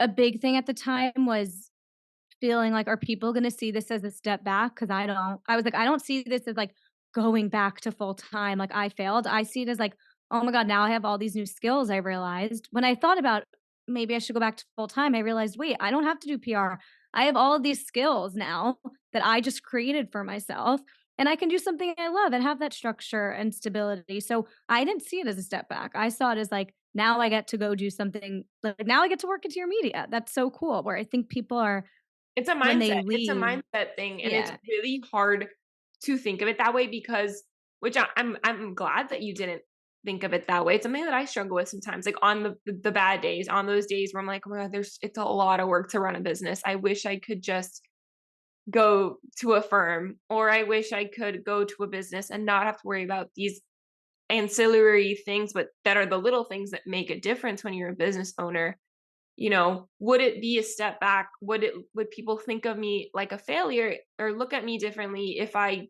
a big thing at the time was feeling like, are people gonna see this as a step back? Because I was like, I don't see this as like going back to full time, like I failed. I see it as like, oh my God, now I have all these new skills I realized. When I thought about maybe I should go back to full time, I realized, wait, I don't have to do PR. I have all of these skills now that I just created for myself. And I can do something I love and have that structure and stability. So I didn't see it as a step back. I saw it as like, now I get to go do something, like now I get to work into your media. That's so cool. Where I think people are, It's a when they mindset. It's a leave, mindset thing, and it's yeah, really hard to think of it that way because which I'm glad that you didn't think of it that way. It's something that I struggle with sometimes, like on the bad days, on those days where I'm like, oh my God, it's a lot of work to run a business. I wish I could just go to a firm, or I wish I could go to a business and not have to worry about these ancillary things, but that are the little things that make a difference when you're a business owner. Would it be a step back? Would people think of me like a failure or look at me differently if I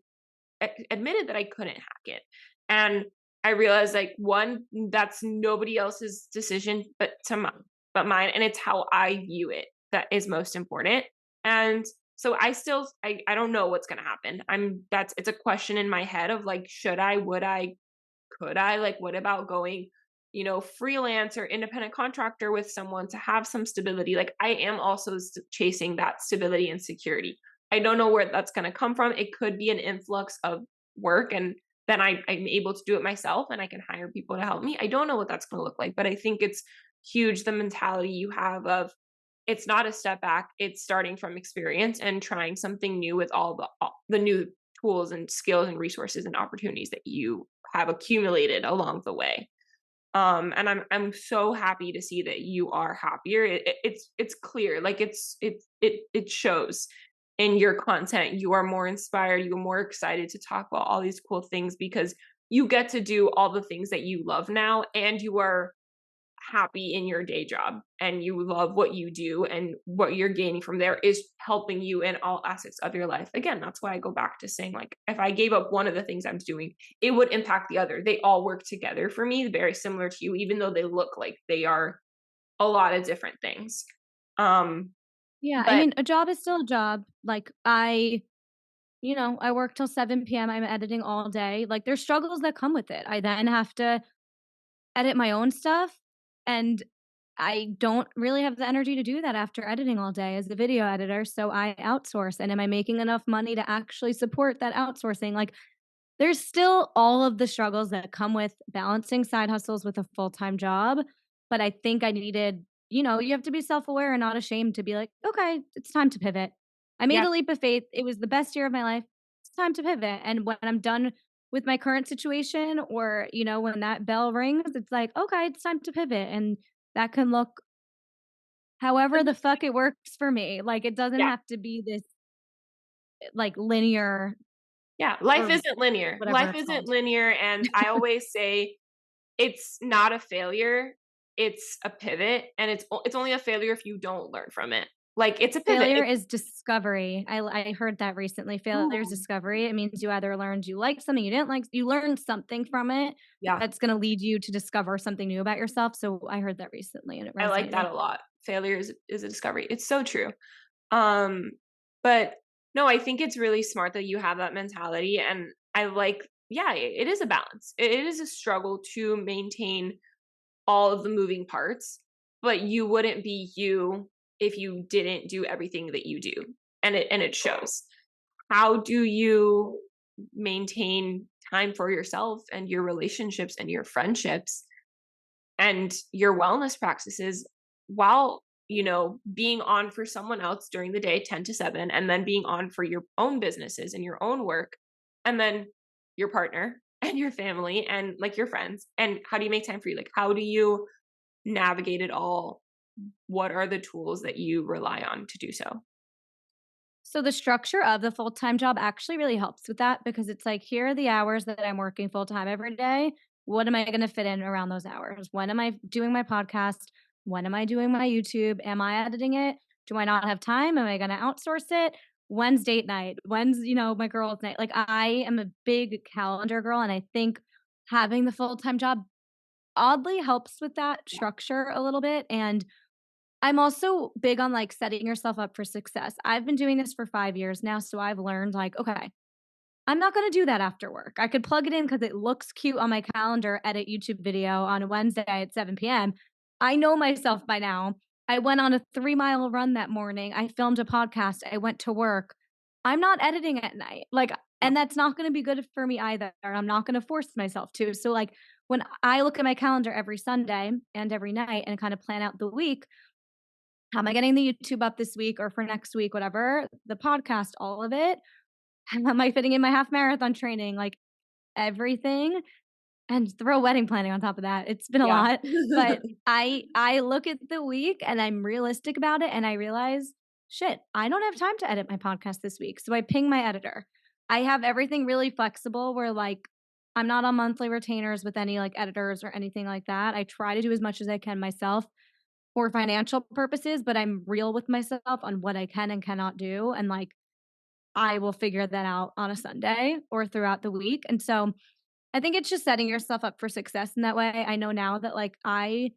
admitted that I couldn't hack it? And I realized, like, one, that's nobody else's decision but mine, and it's how I view it that is most important. And so I don't know what's going to happen. It's a question in my head of like, should I, would I, could I? Like, what about going, freelance or independent contractor with someone to have some stability? Like, I am also chasing that stability and security. I don't know where that's going to come from. It could be an influx of work, and then I'm able to do it myself and I can hire people to help me. I don't know what that's going to look like, but I think it's huge the mentality you have of it's not a step back. It's starting from experience and trying something new with all the new tools and skills and resources and opportunities that you have accumulated along the way. And I'm so happy to see that you are happier. It's clear, like it shows in your content. You are more inspired. You're more excited to talk about all these cool things because you get to do all the things that you love now, and you are happy in your day job and you love what you do, and what you're gaining from there is helping you in all aspects of your life. Again, that's why I go back to saying, like, if I gave up one of the things I'm doing, it would impact the other. They all work together for me, very similar to you, even though they look like they are a lot of different things. yeah. I But mean, a job is still a job. Like I work till 7 p.m. I'm editing all day. Like there's struggles that come with it. I then have to edit my own stuff, and I don't really have the energy to do that after editing all day as a video editor, so I outsource. And am I making enough money to actually support that outsourcing? Like there's still all of the struggles that come with balancing side hustles with a full-time job, but I think I needed, you have to be self-aware and not ashamed to be like, "Okay, it's time to pivot." I made yeah, a leap of faith. It was the best year of my life. It's time to pivot. And when I'm done with my current situation, or, when that bell rings, it's like, "Okay, it's time to pivot." And that can look however the fuck it works for me. Like it doesn't yeah, have to be this like linear yeah. Life or isn't linear. whatever Life it's isn't called. linear, and I always say it's not a failure, it's a pivot, and it's only a failure if you don't learn from it. Like, it's a pivot. Failure It's is discovery. I heard that recently. Failure is Ooh, discovery. It means you either learned you liked something, you didn't like, you learned something from it yeah, that's gonna lead you to discover something new about yourself. So I heard that recently and it I like that resonated. a lot. Failure is a discovery. It's so true. Um, but no, I think it's really smart that you have that mentality, and I like yeah, it is a balance. It is a struggle to maintain all of the moving parts, but you wouldn't be you if you didn't do everything that you do, and it shows. How do you maintain time for yourself and your relationships and your friendships and your wellness practices while being on for someone else during the day 10 to 7, and then being on for your own businesses and your own work, and then your partner and your family and like your friends? And how do you make time for you? Like, how do you navigate it all? What are the tools that you rely on to do so? So the structure of the full-time job actually really helps with that, because it's like, here are the hours that I'm working full-time every day. What am I going to fit in around those hours? When am I doing my podcast? When am I doing my YouTube? Am I editing it? Do I not have time? Am I going to outsource it? When's date night? When's, my girls' night? Like I am a big calendar girl, and I think having the full-time job oddly helps with that structure a little bit. And I'm also big on like setting yourself up for success. I've been doing this for 5 years now, so I've learned like, okay, I'm not going to do that after work. I could plug it in because it looks cute on my calendar, edit YouTube video on a Wednesday at 7 p.m. I know myself by now. I went on a 3-mile run that morning. I filmed a podcast. I went to work. I'm not editing at night. Like, and that's not going to be good for me either. I'm not going to force myself to. So, like, when I look at my calendar every Sunday and every night and kind of plan out the week, how am I getting the YouTube up this week or for next week, whatever, the podcast, all of it? How am I fitting in my half marathon training? Like everything, and throw wedding planning on top of that. It's been a Yeah. lot, but I look at the week and I'm realistic about it and I realize, shit, I don't have time to edit my podcast this week. So I ping my editor. I have everything really flexible where like I'm not on monthly retainers with any like editors or anything like that. I try to do as much as I can myself for financial purposes, but I'm real with myself on what I can and cannot do. And like I will figure that out on a Sunday or throughout the week. And so I think it's just setting yourself up for success in that way. I know now that like I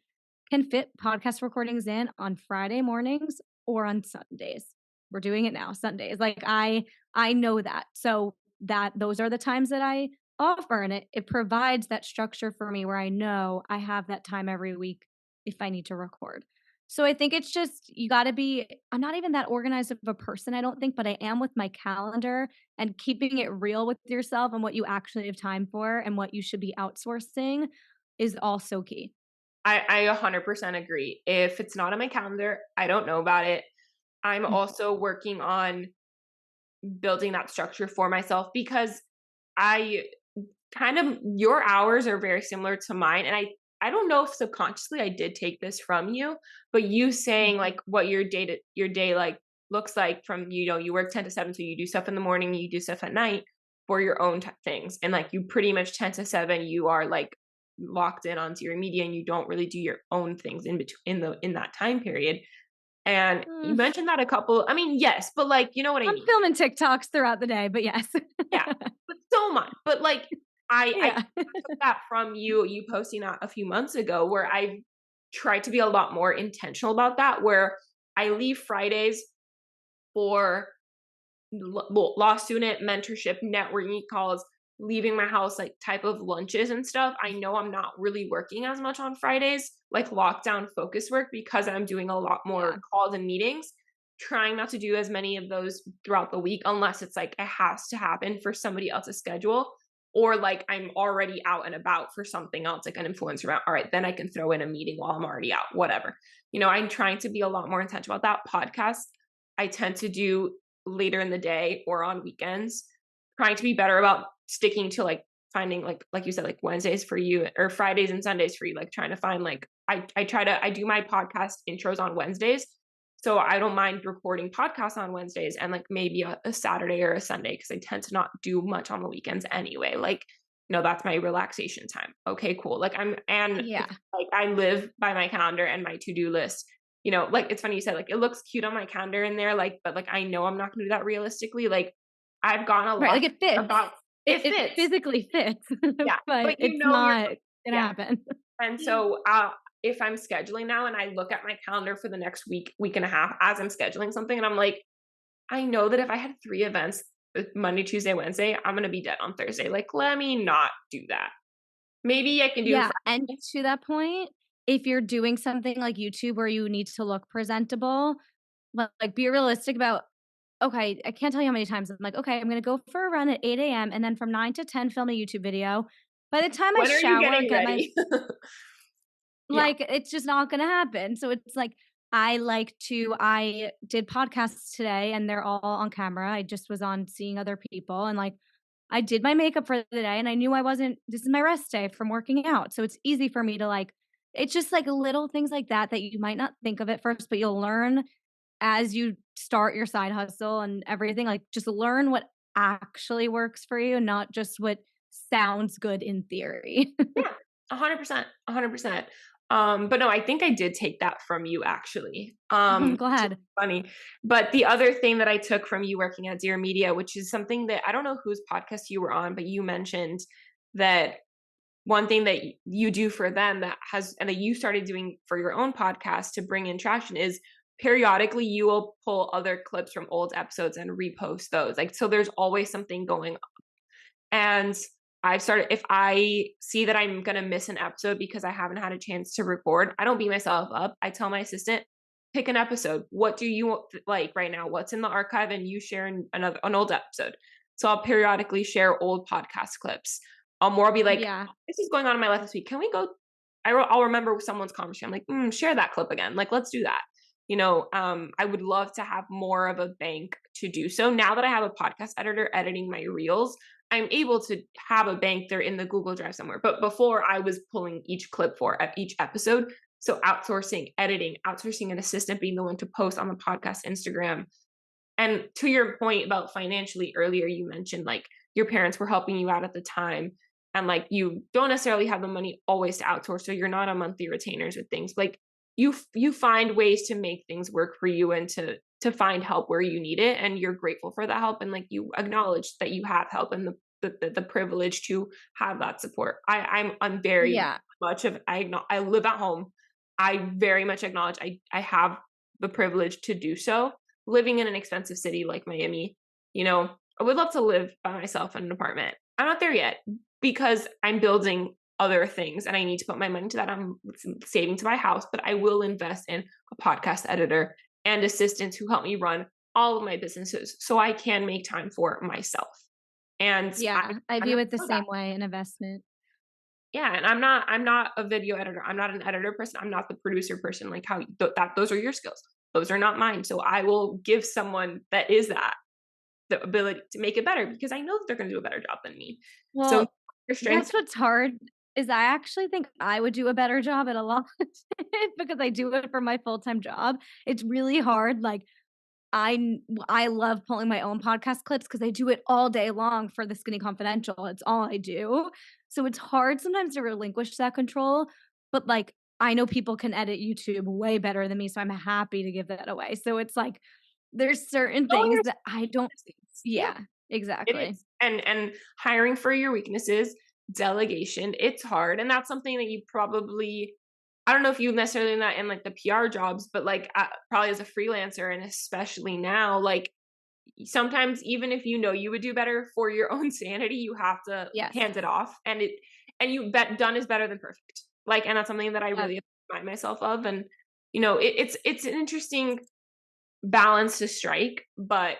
can fit podcast recordings in on Friday mornings or on Sundays. We're doing it now, Sundays. Like I know that. So that those are the times that I offer and it provides that structure for me where I know I have that time every week if I need to record. So I think it's just you got to be I'm not even that organized of a person I don't think, but I am with my calendar and keeping it real with yourself and what you actually have time for and what you should be outsourcing is also key. I 100% agree. If it's not on my calendar, I don't know about it. I'm also working on building that structure for myself because I kind of your hours are very similar to mine, and I don't know if subconsciously I did take this from you, but you saying like what your day like looks like from you work 10 to 7, so you do stuff in the morning, you do stuff at night for your own things, and like you pretty much 10 to 7 you are like locked in onto your media and you don't really do your own things in between in that time period. And you Mm, mentioned that a couple, I mean, yes, but like, you know what I I'm mean? filming TikToks throughout the day, but yes. Yeah, but so much. But like, I Yeah. took that from you posting that a few months ago, where I tried to be a lot more intentional about that. Where I leave Fridays for law student mentorship, networking calls, leaving my house, like type of lunches and stuff. I know I'm not really working as much on Fridays, like lockdown focus work, because I'm doing a lot more Yeah. calls and meetings. Trying not to do as many of those throughout the week unless it's like it has to happen for somebody else's schedule, or like I'm already out and about for something else, like an influencer event. All right, then I can throw in a meeting while I'm already out, whatever. I'm trying to be a lot more intentional about that. Podcast I tend to do later in the day or on weekends, trying to be better about sticking to like finding like you said, like Wednesdays for you or Fridays and Sundays for you, like trying to find like I do my podcast intros on Wednesdays. So I don't mind recording podcasts on Wednesdays and like maybe a Saturday or a Sunday, because I tend to not do much on the weekends anyway. Like, that's my relaxation time. Okay, cool. Like Yeah. like I live by my calendar and my to-do list. Like it's funny you said like it looks cute on my calendar in there, like, but like I know I'm not gonna do that realistically. Like I've gone a Right. lot Like it fits. about it It fits. physically fits, Yeah. but But it's you're not gonna yeah. happen. And so if I'm scheduling now and I look at my calendar for the next week and a half as I'm scheduling something, and I'm like, I know that if I had 3 events Monday, Tuesday, Wednesday, I'm gonna be dead on Thursday. Like, let me not do that. Maybe I can do Yeah, and Friday. to that point, if you're doing something like YouTube where you need to look presentable, like be realistic about, okay, I can't tell you how many times I'm like, okay, I'm gonna go for a run at 8 a.m. and then from 9 to 10 film a YouTube video. By the time I When are you shower, getting get my ready? Yeah. like it's just not gonna happen. So it's like I did podcasts today and they're all on camera. I just was on seeing other people and like I did my makeup for the day and I knew this is my rest day from working out. So it's easy for me to like, it's just like little things like that that you might not think of at first, but you'll learn as you start your side hustle and everything. Like just learn what actually works for you, not just what sounds good in theory. Yeah, 100%, 100%. But no, I think I did take that from you actually. Go Which is ahead. funny. But the other thing that I took from you working at Dear Media, which is something that I don't know whose podcast you were on, but you mentioned that one thing that you do for them and that you started doing for your own podcast to bring in traction is periodically you will pull other clips from old episodes and repost those. Like, so there's always something going And I've started, if I see that I'm going to miss an episode because I haven't had a chance to record, I don't beat myself up. I tell my assistant, pick an episode. What do you like right now? What's in the archive? And you share an old episode. So I'll periodically share old podcast clips. I'll more be like, Yeah. this is going on in my life this week. Can we go? I'll remember someone's conversation. I'm like, share that clip again. Like, let's do that. I would love to have more of a bank to do so. Now that I have a podcast editor editing my reels, I'm able to have a bank there in the Google Drive somewhere. But before, I was pulling each clip for each episode. So outsourcing editing, outsourcing an assistant, being the one to post on the podcast Instagram. And to your point about financially earlier, you mentioned like your parents were helping you out at the time. And like you don't necessarily have the money always to outsource. So you're not on monthly retainers with things. Like you find ways to make things work for you and to find help where you need it, and you're grateful for that help, and like you acknowledge that you have help and the privilege to have that support. I'm very much of I live at home. I very much acknowledge I have the privilege to do so. Living in an expensive city like Miami, I would love to live by myself in an apartment. I'm not there yet because I'm building other things and I need to put my money into that. I'm saving to buy a house, but I will invest in a podcast editor and assistants who help me run all of my businesses so I can make time for myself. And I view it the same way, an investment. Yeah, and I'm not a video editor. I'm not an editor person. I'm not the producer person. Like how those are your skills. Those are not mine. So I will give someone that is that the ability to make it better because I know that they're going to do a better job than me. Well, so your strengths. that's what's hard is I actually think I would do a better job at a lot because I do it for my full-time job. It's really hard. Like I love pulling my own podcast clips because I do it all day long for the Skinny Confidential. It's all I do. So it's hard sometimes to relinquish that control. But like I know people can edit YouTube way better than me. So I'm happy to give that away. So it's like there's certain things that I don't. Yeah, It exactly. is. And hiring for your weaknesses, delegation, it's hard. And that's something that you probably, I don't know if you necessarily in that in like the PR jobs, but like probably as a freelancer and especially now, like sometimes even if you would do better for your own sanity, you have to hand it off. And you bet done is better than perfect. Like, and that's something that I really remind myself of. And it's an interesting balance to strike, but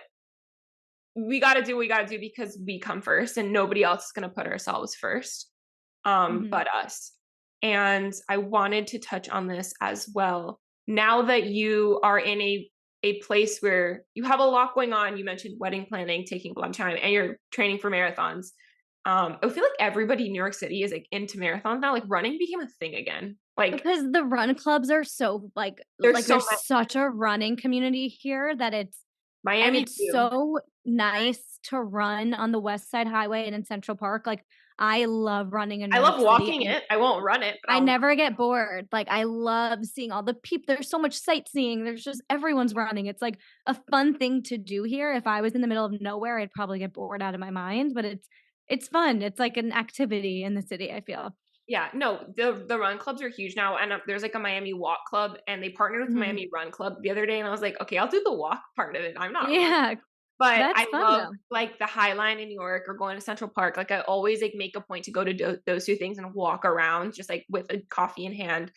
we got to do what we got to do because we come first and nobody else is going to put ourselves first but us. And I wanted to touch on this as well. Now that you are in a place where you have a lot going on, you mentioned wedding planning taking a long time and you're training for marathons. I feel like everybody in New York City is like into marathons now. Like running became a thing again. Like because the run clubs are so there's such a running community here that it's Miami and it's too. so nice to run on the West Side Highway and in Central Park. Like I love running in New York I love walking City. it. I won't run it. I never get bored. Like I love seeing all the people. There's so much sightseeing. There's just everyone's running. It's like a fun thing to do here. If I was in the middle of nowhere, I'd probably get bored out of my mind, but it's fun. It's like an activity in the city, I feel. Yeah, no, the run clubs are huge now, and there's like a Miami Walk Club, and they partnered with Miami Run Club the other day, and I was like, okay, I'll do the walk part of it. I'm not, but I love like the High Line in New York or going to Central Park. Like I always like make a point to go to those two things and walk around, just like with a coffee in hand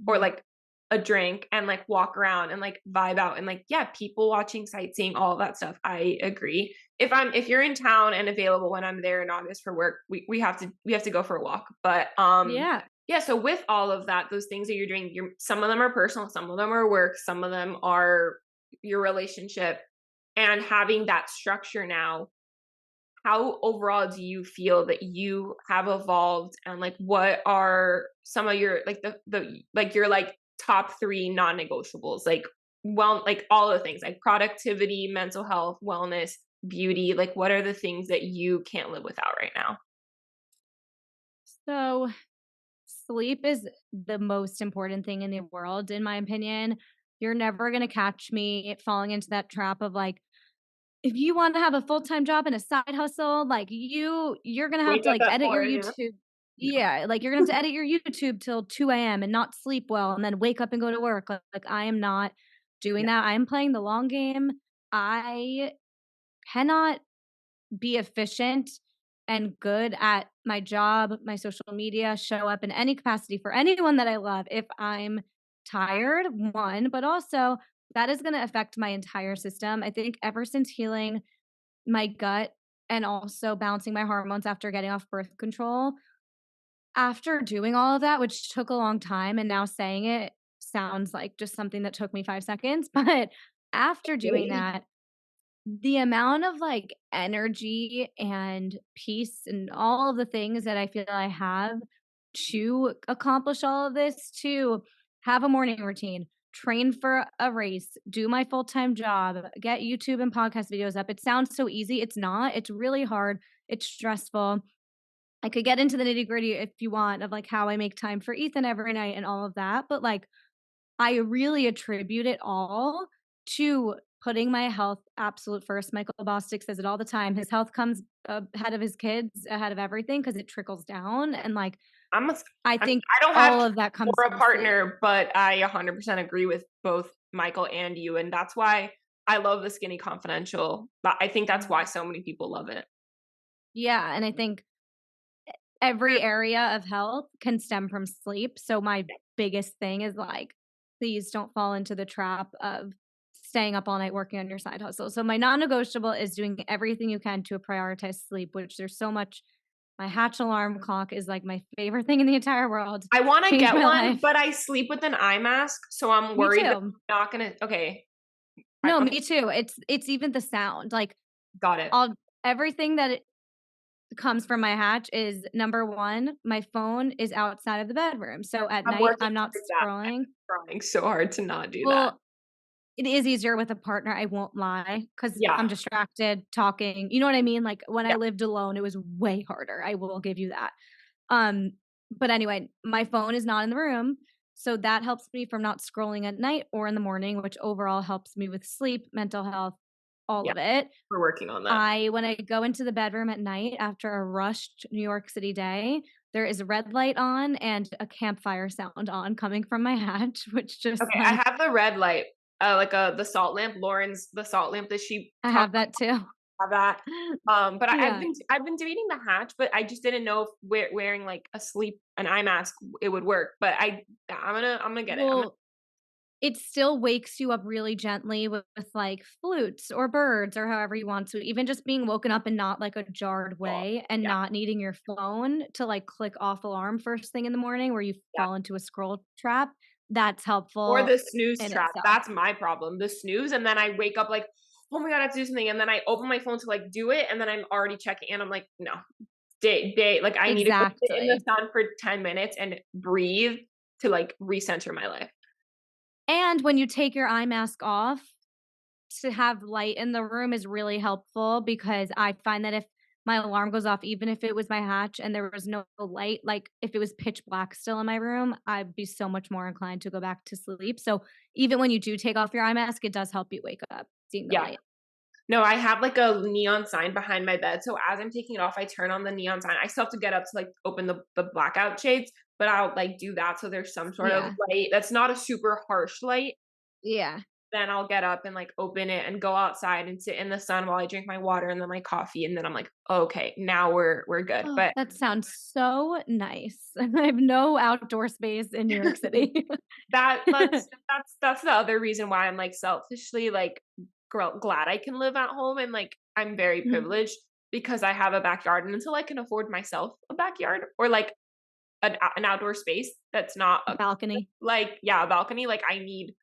or like a drink and like walk around and like vibe out and like people watching, sightseeing, all of that stuff. I agree. If you're in town and available when I'm there in August for work, we have to go for a walk. But so with all of that, those things that you're doing, some of them are personal, some of them are work, some of them are your relationship, and having that structure now, how overall do you feel that you have evolved, and like what are some of your like the like your like top 3 non-negotiables, like like all the things like productivity, mental health, wellness, beauty, like what are the things that you can't live without right now? So sleep is the most important thing in the world, in my opinion. You're never going to catch me falling into that trap of like, if you want to have a full-time job and a side hustle, like you're going to have to like edit your YouTube. Yeah. Like you're going to have to edit your YouTube till 2 a.m. and not sleep well and then wake up and go to work. Like I am not doing that. I'm playing the long game. I cannot be efficient and good at my job, my social media, show up in any capacity for anyone that I love if I'm tired, one, but also that is going to affect my entire system. I think ever since healing my gut and also balancing my hormones after getting off birth control, after doing all of that, which took a long time, and now saying it sounds like just something that took me 5 seconds, but after doing that, the amount of, like, energy and peace and all of the things that I feel I have to accomplish all of this, to have a morning routine, train for a race, do my full-time job, get YouTube and podcast videos up. It sounds so easy. It's not. It's really hard. It's stressful. I could get into the nitty-gritty if you want of, like, how I make time for Ethan every night and all of that, but, like, I really attribute it all to putting my health absolute first. Michael Bosstick says it all the time. His health comes ahead of his kids, ahead of everything because it trickles down, and, like, I'm a, I I mean, think I don't have all kids of that comes or a from sleep. partner, but I 100% agree with both Michael and you, and that's why I love the Skinny Confidential. But I think that's why so many people love it. Yeah, and I think every area of health can stem from sleep, so my biggest thing is, like, please don't fall into the trap of staying up all night working on your side hustle. So my non-negotiable is doing everything you can to prioritize sleep, which there's so much. My Hatch alarm clock is, like, my favorite thing in the entire world. I want to Changed get my one, life. but I sleep with an eye mask, so I'm Me worried that I'm too. not gonna. Okay, No, okay, me too. It's even the sound, like, got it. I'll everything that comes from my Hatch is, number 1, my phone is outside of the bedroom, so at I'm night, working I'm not towards that. scrolling. I'm trying so hard to not do that. Well, it is easier with a partner, I won't lie, because 'cause Yeah, I'm distracted, talking, you know what I mean? Like, when I yeah, lived alone, it was way harder, I will give you that. Um, but anyway, my phone is not in the room, so that helps me from not scrolling at night or in the morning, which overall helps me with sleep, mental health, all yeah. of it. We're working on that. When I go into the bedroom at night after a rushed New York City day, there is a red light on and a campfire sound on coming from my Hatch, which just, Okay, I like, have the red light, like the salt lamp. Lauren's the salt lamp that she I talked have that too. about that. But I've Yeah. been debating the Hatch, but I just didn't know if wearing like an eye mask it would work. But I'm gonna get it. Well, it still wakes you up really gently with, like, flutes or birds or however you want to. Even just being woken up in not, like, a jarred way and Yeah, not needing your phone to, like, click off alarm first thing in the morning where you yeah. fall into a scroll trap, that's Or helpful the snooze in trap. itself. That's my problem. The snooze, and then I wake up like, oh my god, I have to do something, and then I open my phone to like do it, and then I'm already checking, and I'm like, no, day, like I need to go sit in the Exactly. sun for 10 minutes and breathe to like recenter my life. And when you take your eye mask off, to have light in the room is really helpful because I find that if my alarm goes off, even if it was my Hatch and there was no light, like, if it was pitch black still in my room, I'd be so much more inclined to go back to sleep. So even when you do take off your eye mask, it does help you wake up seeing the Yeah. light. No, I have like a neon sign behind my bed. So as I'm taking it off, I turn on the neon sign. I still have to get up to like open the blackout shades, but I'll like do that so there's some sort of Yeah. light that's not a super harsh light. Yeah. Then I'll get up and like open it and go outside and sit in the sun while I drink my water and then my coffee. And then I'm like, okay, now we're good. Oh, But that sounds so nice. I have no outdoor space in New York City. that's the other reason why I'm like selfishly like glad I can live at home, and like I'm very Mhm. privileged because I have a backyard, and until I can afford myself a backyard or like an outdoor space that's not Balcony. like yeah, a balcony, like I need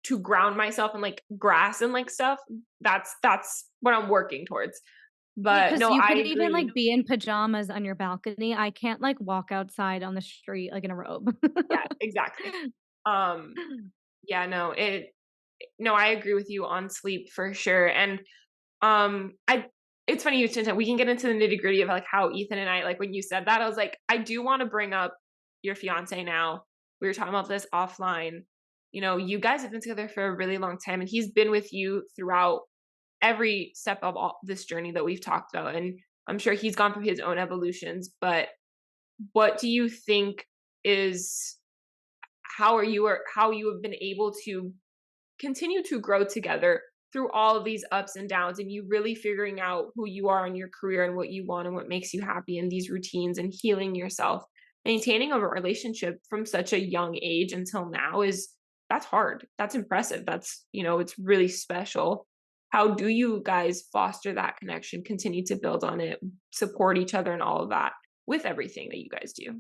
to ground myself in like grass and like stuff. That's what I'm working towards. Yeah, But because no, you I could even, agree. like, be in pajamas on your balcony. I can't, like, walk outside on the street, like, in a robe. Yeah, exactly. Um yeah, no, I agree with you on sleep for sure. And I it's funny you mentioned that. We can get into the nitty-gritty of like how Ethan and I, like when you said that, I was like, I do want to bring up your fiance now. We were talking about this offline. You know, you guys have been together for a really long time, and he's been with you throughout every step of all this journey that we've talked about. And I'm sure he's gone through his own evolutions, but what do you think is how you have been able to continue to grow together through all of these ups and downs and you really figuring out who you are in your career and what you want and what makes you happy in these routines and healing yourself, maintaining a relationship from such a young age until now that's hard. That's impressive. That's, it's really special. How do you guys foster that connection, continue to build on it, support each other and all of that with everything that you guys do?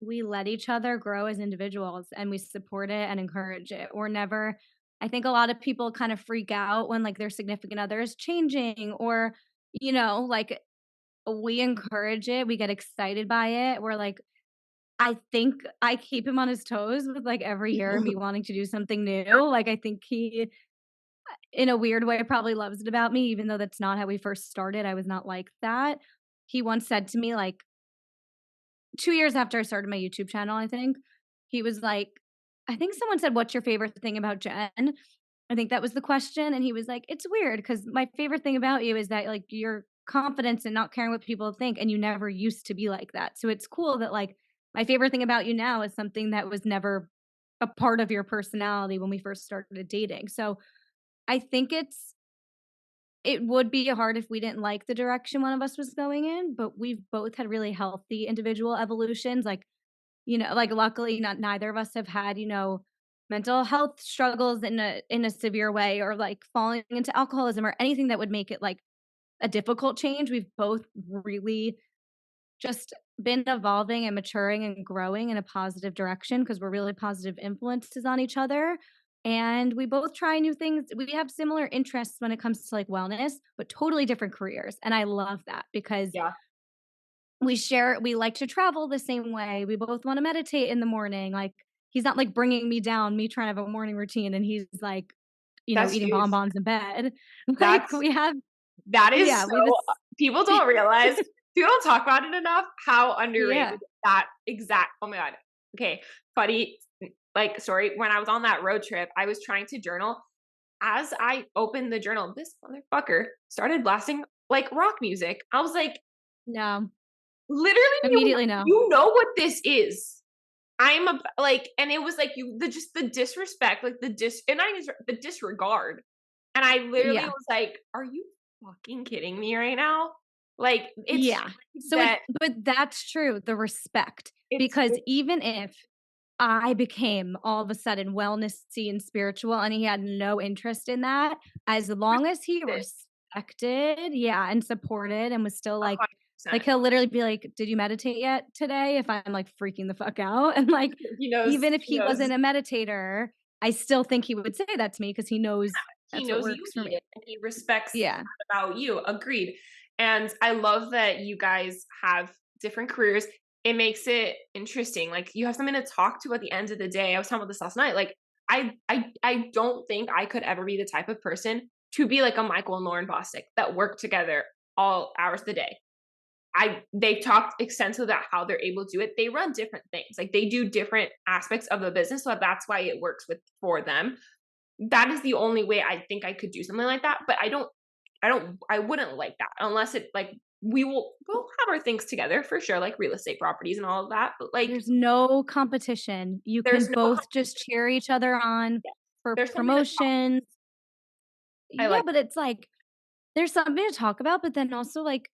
We let each other grow as individuals and we support it and encourage it. We're never I think a lot of people kind of freak out when like their significant other is changing or, like we encourage it. We get excited by it. We're like, I think I keep him on his toes with like every year me wanting to do something new. Like I think he in a weird way probably loves it about me, even though that's not how we first started. I was not like that. He once said to me, like 2 years after I started my YouTube channel, I think, he was like, I think someone said, "What's your favorite thing about Jen?" I think that was the question. And he was like, "It's weird because my favorite thing about you is that like your confidence and not caring what people think, and you never used to be like that. So it's cool that like my favorite thing about you now is something that was never a part of your personality when we first started dating." So I think it would be hard if we didn't like the direction one of us was going in, but we've both had really healthy individual evolutions. Like, like luckily not neither of us have had, mental health struggles in a severe way or like falling into alcoholism or anything that would make it like a difficult change. We've both really just been evolving and maturing and growing in a positive direction because we're really positive influences on each other. And we both try new things. We have similar interests when it comes to like wellness, but totally different careers. And I love that because Yeah. we like to travel the same way. We both want to meditate in the morning. Like he's not like bringing me down, me trying to have a morning routine. And he's like, That's eating huge. bonbons in bed. Like That's that is yeah, so we have this, people don't realize, people don't talk about it enough how yeah. underrated that exact, oh my God. Okay, funny like story. When I was on that road trip, I was trying to journal. As I opened the journal, this motherfucker started blasting like rock music. I was like, No, literally, immediately no. you know what this is. I'm a like, and it was like just the disrespect, like and not even the disregard. And I literally Yeah. was like, "Are you fucking kidding me right now?" Like, it's Yeah. So that but that's true, the respect, it's because even if I became all of a sudden wellnessy and spiritual and he had no interest in that, as long as he respected respected, yeah, and supported and was still like 100%. he'll literally be like, "Did you meditate yet today?" If I'm like freaking the fuck out. And like even if He he knows wasn't a meditator, I still think he would say that to me because he knows he that's what knows you works for need me. it and he respects Yeah. that about you. Agreed. And I love that you guys have different careers. It makes it interesting. Like you have something to talk to at the end of the day. I was talking about this last night. Like I don't think I could ever be the type of person to be like a Michael and Lauren Bostic that work together all hours of the day. They've talked extensively about how they're able to do it. They run different things. Like they do different aspects of the business. So that's why it works for them. That is the only way I think I could do something like that. But I wouldn't like that unless it like we'll have our things together for sure, like real estate properties and all of that. But like There's no competition. You there's can no both just cheer each other on yeah, for there's something to talk. promotions. I Yeah, like but it's like there's something to talk about, but then also like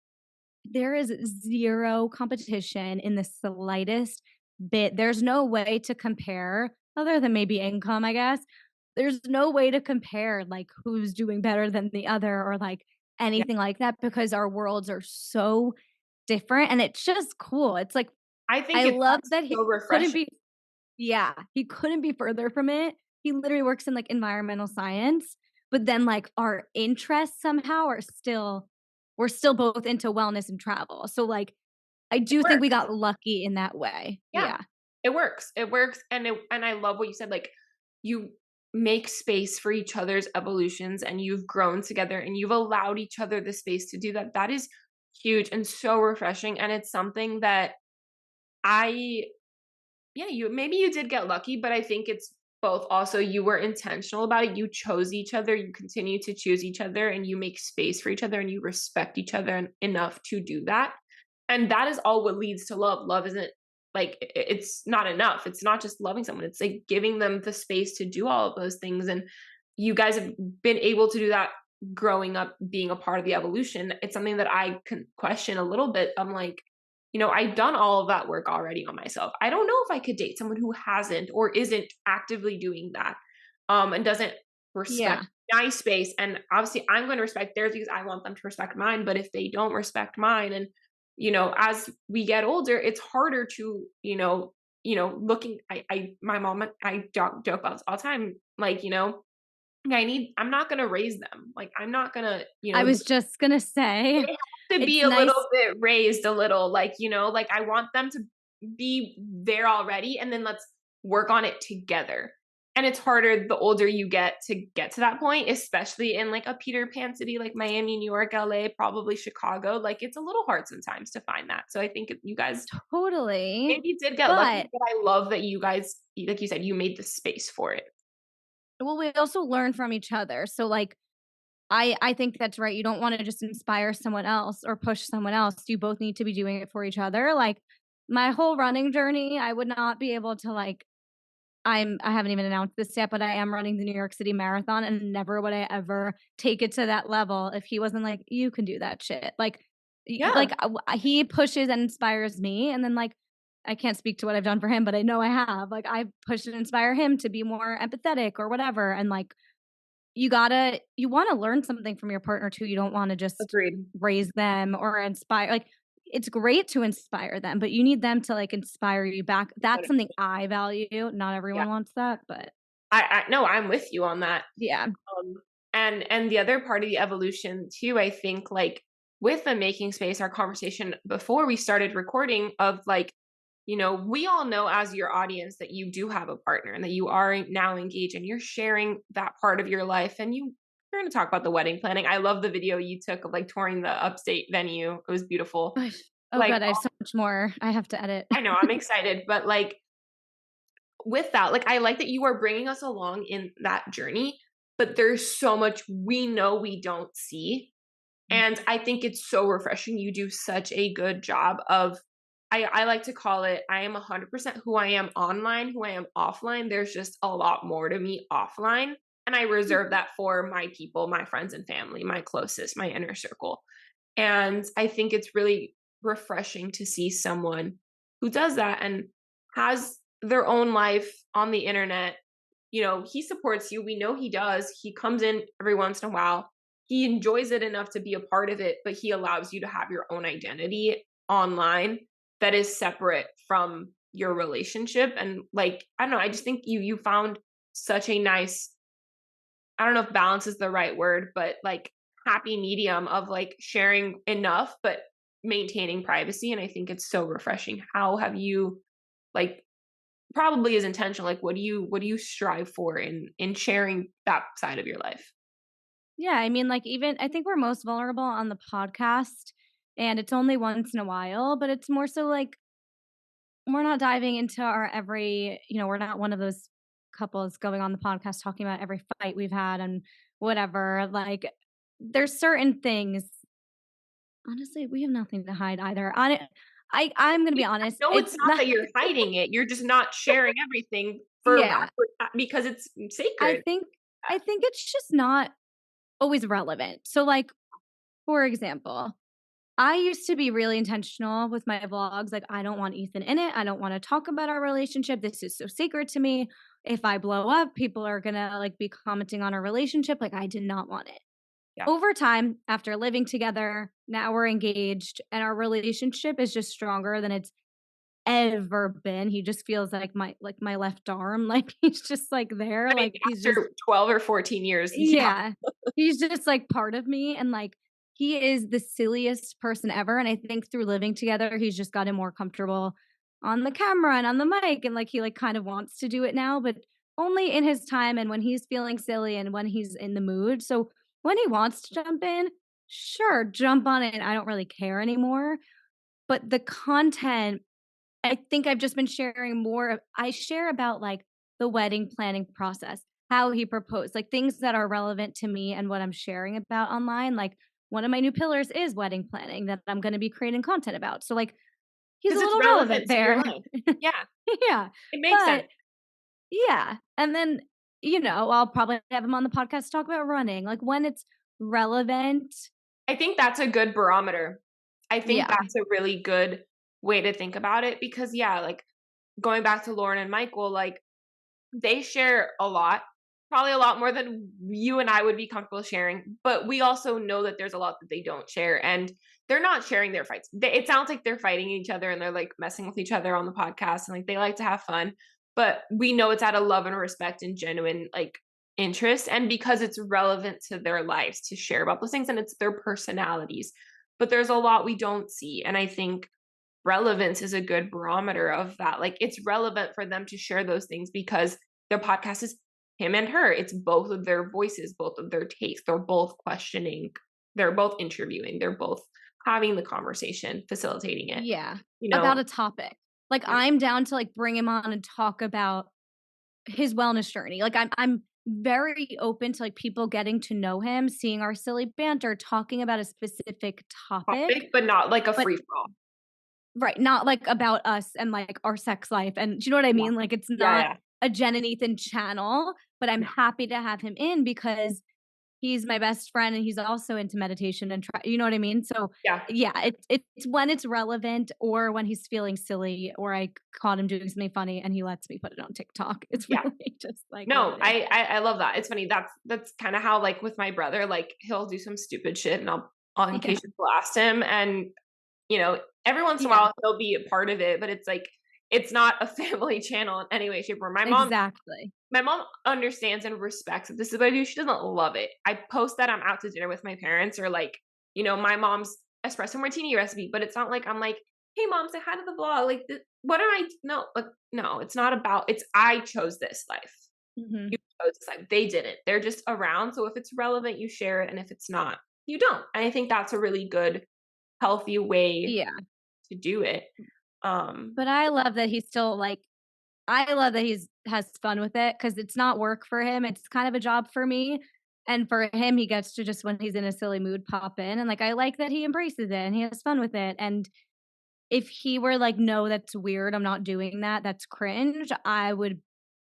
there is zero competition in the slightest bit. There's no way to compare other than maybe income, I guess. There's no way to compare like who's doing better than the other or like yeah. anything like that because our worlds are so different and it's just cool. It's like I think I it's love that he so couldn't refreshing. be yeah, he couldn't be further from it. He literally works in like environmental science, but then like our interests somehow are still we're still both into wellness and travel. So like I It do think we works. got lucky in that way. Yeah. Yeah. It works. It works. And I love what you said. Like you make space for each other's evolutions and you've grown together and you've allowed each other the space to do that. That is huge and so refreshing. And it's something that I yeah, you did get lucky, but I think it's both also you were intentional about it. You chose each other, you continue to choose each other, and you make space for each other and you respect each other enough to do that. And that is all what leads to love. Love isn't like it's not enough. It's not just loving someone. It's like giving them the space to do all of those things. And you guys have been able to do that growing up, being a part of the evolution. It's something that I can question a little bit. I'm like, I've done all of that work already on myself. I don't know if I could date someone who hasn't or isn't actively doing that, and doesn't Yeah. respect my space. And obviously, I'm going to respect theirs because I want them to respect mine. But if they don't respect mine, and as we get older, it's harder to, looking. My mom, I joke about this all the time. Like, I'm not going to raise them. Like, I'm not going to, I was just gonna say, they have to be it's a little nice. bit raised a little, like, like I want them to be there already, and then let's work on it together. And it's harder the older you get to that point, especially in like a Peter Pan city like Miami, New York, LA, probably Chicago. Like, it's a little hard sometimes to find that. So I think you guys Totally. maybe did get lucky, But but I love that you guys, like you said, you made the space for it. well, we also learn from each other. So like I think that's right. You don't want to just inspire someone else or push someone else. You both need to be doing it for each other. Like my whole running journey, I would not be able to like I haven't even announced this yet, but I am running the New York City Marathon and never would I ever take it to that level if he wasn't like, you can do that shit. Like Yeah, he pushes and inspires me, and then like I can't speak to what I've done for him, but I know I have. Like I push and inspire him to be more empathetic or whatever. And like you wanna learn something from your partner too. You don't wanna just agreed. raise them or inspire like, it's great to inspire them, but you need them to, like, inspire you back. That's something I value. Not Yeah, everyone wants that, but I no, I'm with you on that. yeah. And the other part of the evolution too, I think, like with the making space, our conversation before we started recording of like, we all know as your audience that you do have a partner and that you are now engaged and you're sharing that part of your life. And you're going to talk about the wedding planning. I love the video you took of like touring the upstate venue. It was beautiful. Oh Like, god, I have so much more I have to edit. I know, I'm excited, but like with that, like I like that you are bringing us along in that journey, but there's so much we know we don't see. And I think it's so refreshing. You do such a good job of, I like to call it, I am 100% who I am online, who I am offline. There's just a lot more to me offline. And I reserve that for my people, my friends and family, my closest, my inner circle. And I think it's really refreshing to see someone who does that and has their own life on the internet. He supports you. We know he does. He comes in every once in a while. He enjoys it enough to be a part of it, but he allows you to have your own identity online that is separate from your relationship. And like, I don't know, I just think you found such a nice, I don't know if balance is the right word, but like happy medium of like sharing enough, but maintaining privacy. And I think it's so refreshing. How have you like probably is intentional. Like what do you strive for in sharing that side of your life? Yeah, I mean, like, even I think we're most vulnerable on the podcast, and it's only once in a while, but it's more so like we're not diving into our we're not one of those couples going on the podcast talking about every fight we've had and whatever. Like, there's certain things. Honestly, we have nothing to hide either. I'm gonna be honest. No, it's It's not not. that you're hiding it. You're just not sharing everything for Yeah, because it's I sacred. think I think it's just not always relevant. So, like, for example, I used to be really intentional with my vlogs. Like, I don't want Ethan in it. I don't want to talk about our relationship. This is so sacred to me. If I blow up, people are gonna like be commenting on our relationship. Like, I did not want it. Yeah. Over time, after living together, now we're engaged, and our relationship is just stronger than it's ever been. He just feels like my left arm. Like he's just like there. I mean, Like he's just after 12 or 14 years, yeah. yeah. He's just like part of me, and like he is the silliest person ever, and I think through living together he's just gotten more comfortable on the camera and on the mic, and like he like kind of wants to do it now, but only in his time and when he's feeling silly and when he's in the mood. So when he wants to jump in, sure, jump on it. I don't really care anymore. But the content, I think I've just been sharing more I share about, like, the wedding planning process, how he proposed, like, things that are relevant to me and what I'm sharing about online, like, one of my new pillars is wedding planning that I'm gonna be creating content about, so, like, he's a Because it's little relevant relevant to your there. life. Yeah, Yeah, it makes sense. but yeah, and then I'll probably have him on the podcast to talk about running, like when it's relevant. I think that's a good barometer. I think Yeah. that's a really good way to think about it because, yeah, like going back to Lauren and Michael, like they share a lot, probably a lot more than you and I would be comfortable sharing. But we also know that there's a lot that they don't share, and they're not sharing their fights. It sounds like they're fighting each other and they're like messing with each other on the podcast, and like they like to have fun. But we know it's out of love and respect and genuine like interest, and because it's relevant to their lives to share about those things, and it's their personalities. But there's a lot we don't see, and I think relevance is a good barometer of that. Like it's relevant for them to share those things because their podcast is him and her. It's both of their voices, both of their takes. They're both questioning, they're both interviewing, they're both having the conversation, facilitating it. Yeah. You About know? a topic. Like Yeah. I'm down to like bring him on and talk about his wellness journey. Like I'm very open to like people getting to know him, seeing our silly banter, talking about a specific topic, Topic, but not like a but free for all. right, not like about us and like our sex life. And do you know what I Yeah. mean? Like it's Yeah. not Yeah. a Jen and Ethan channel, but I'm Yeah. happy to have him in because he's my best friend and he's also into meditation and you know what I mean? So Yeah. yeah, it's when it's relevant or when he's feeling silly or I caught him doing something funny and he lets me put it on TikTok. It's Yeah. really just like what No, it is. I love that. It's funny. That's kind of how like with my brother, like he'll do some stupid shit and I'll on Yeah. occasion blast him, and every once in a Yeah. while he'll be a part of it, but it's like it's not a family channel in any way, shape, or form. Exactly. My mom understands and respects that this is what I do. She doesn't love it. I post that I'm out to dinner with my parents, or like, my mom's espresso martini recipe, but it's not like I'm like, hey mom, say hi to the vlog. Like, what am I? No, like, no, it's not about. It's I chose this life. Mhm. You chose this life. They didn't. They're just around. So if it's relevant, you share it, and if it's not, you don't. And I think that's a really good, healthy way Yeah. to do it. But I love that he's still like I love that he's has fun with it because it's not work for him. It's kind of a job for me. And for him, he gets to just when he's in a silly mood pop in. And like I like that he embraces it and he has fun with it. And if he were like, no, that's weird, I'm not doing that, that's cringe, I would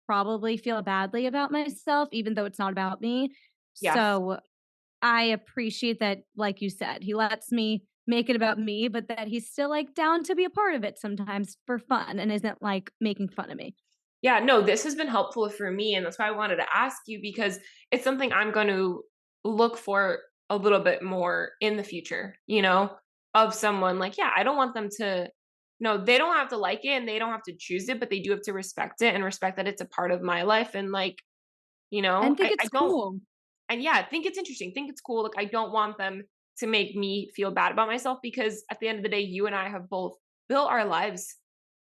probably feel badly about myself, even though it's not about me. Yes. So I appreciate that, like you said, he lets me make it about me, but that he's still like down to be a part of it sometimes for fun and isn't like making fun of me. Yeah, no, this has been helpful for me, and that's why I wanted to ask you because it's something I'm going to look for a little bit more in the future, of someone like, yeah, I don't want them to, no, they don't have to like it and they don't have to choose it, but they do have to respect it and respect that it's a part of my life. And like, And think I it's don't, cool. and yeah, think it's interesting, think it's cool. Like, I don't want them to make me feel bad about myself because at the end of the day, you and I have both built our lives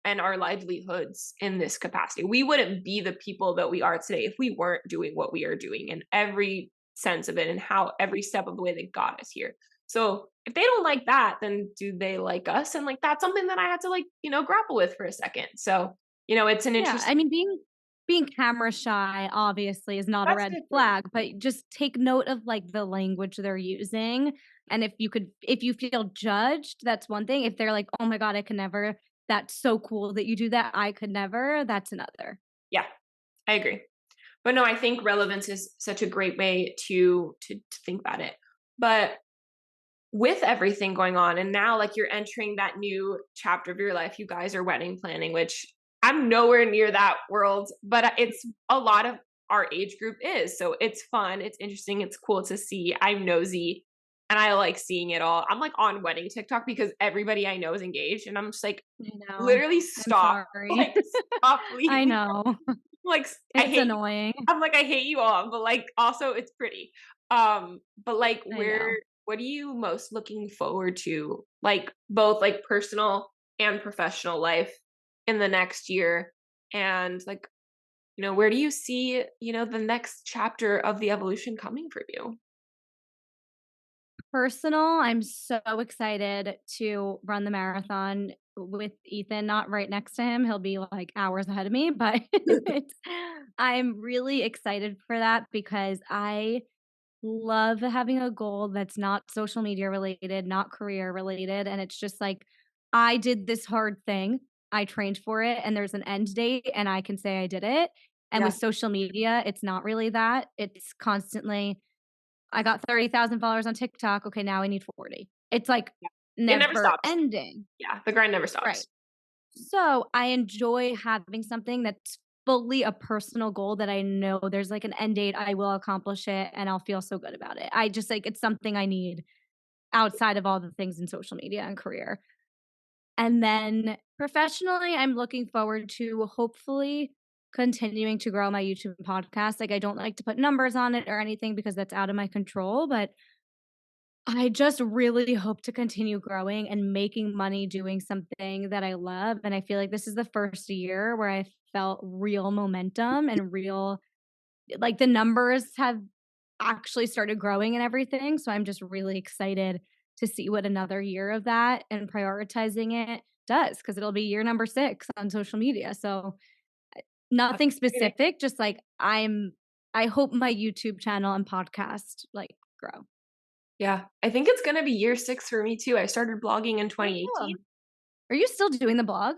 and our livelihoods in this capacity. We wouldn't be the people that we are today if we weren't doing what we are doing in every sense of it and how every step of the way that got us here. So if they don't like that, then do they like us? And like that's something that I had to like, grapple with for a second. So, it's an Yeah, I interesting mean, being camera shy obviously is not a that's red different. flag, but just take note of like the language they're using. And if you feel judged, that's one thing. If they're like, "Oh my god, I could never. That's so cool that you do that. I could never." That's another. Yeah, I agree. But no, I think relevance is such a great way to think about it. But with everything going on and now like you're entering that new chapter of your life, you guys are wedding planning, which I'm nowhere near that world, but it's a lot of our age group is. So it's fun, it's interesting, it's cool to see. I'm nosy and I like seeing it all. I'm like on wedding TikTok because everybody I know is engaged and I'm just like I know. literally I'm stop, sorry. like stop I leaving. know. Like I It's hate annoying. I'm like, I hate you all, but like also it's pretty. But like I know. what are you most looking forward to? Like both like personal and professional life in the next year? And like, where do you see, the next chapter of the evolution coming for you? Personal, I'm so excited to run the marathon with Ethan, not right next to him. He'll be like hours ahead of me, but it's, I'm really excited for that because I love having a goal that's not social media related, not career related. And it's just like, I did this hard thing, I trained for it, and there's an end date, and I can say I did it. And Yeah. with social media, it's not really that. It's constantly, I got 30,000 followers on TikTok. Okay, now I need 40. It's like It never never stops. ending. Yeah. The grind never Right. stops. So I enjoy having something that's fully a personal goal that I know there's like an end date. I will accomplish it and I'll feel so good about it. I just like, it's something I need outside of all the things in social media and career. And then professionally, I'm looking forward to hopefully continuing to grow my YouTube podcast. Like, I don't like to put numbers on it or anything because that's out of my control, but I just really hope to continue growing and making money doing something that I love. And I feel like this is the first year where I felt real momentum and real, like, the numbers have actually started growing and everything. So I'm just really excited to see what another year of that and prioritizing it does, because it'll be year number 6 on social media. So That's nothing exciting. specific, just like I hope my YouTube channel and podcast like grow. Yeah. I think it's going to be year 6 for me too. I started blogging in Oh, 2018. cool. Are you still doing the blog?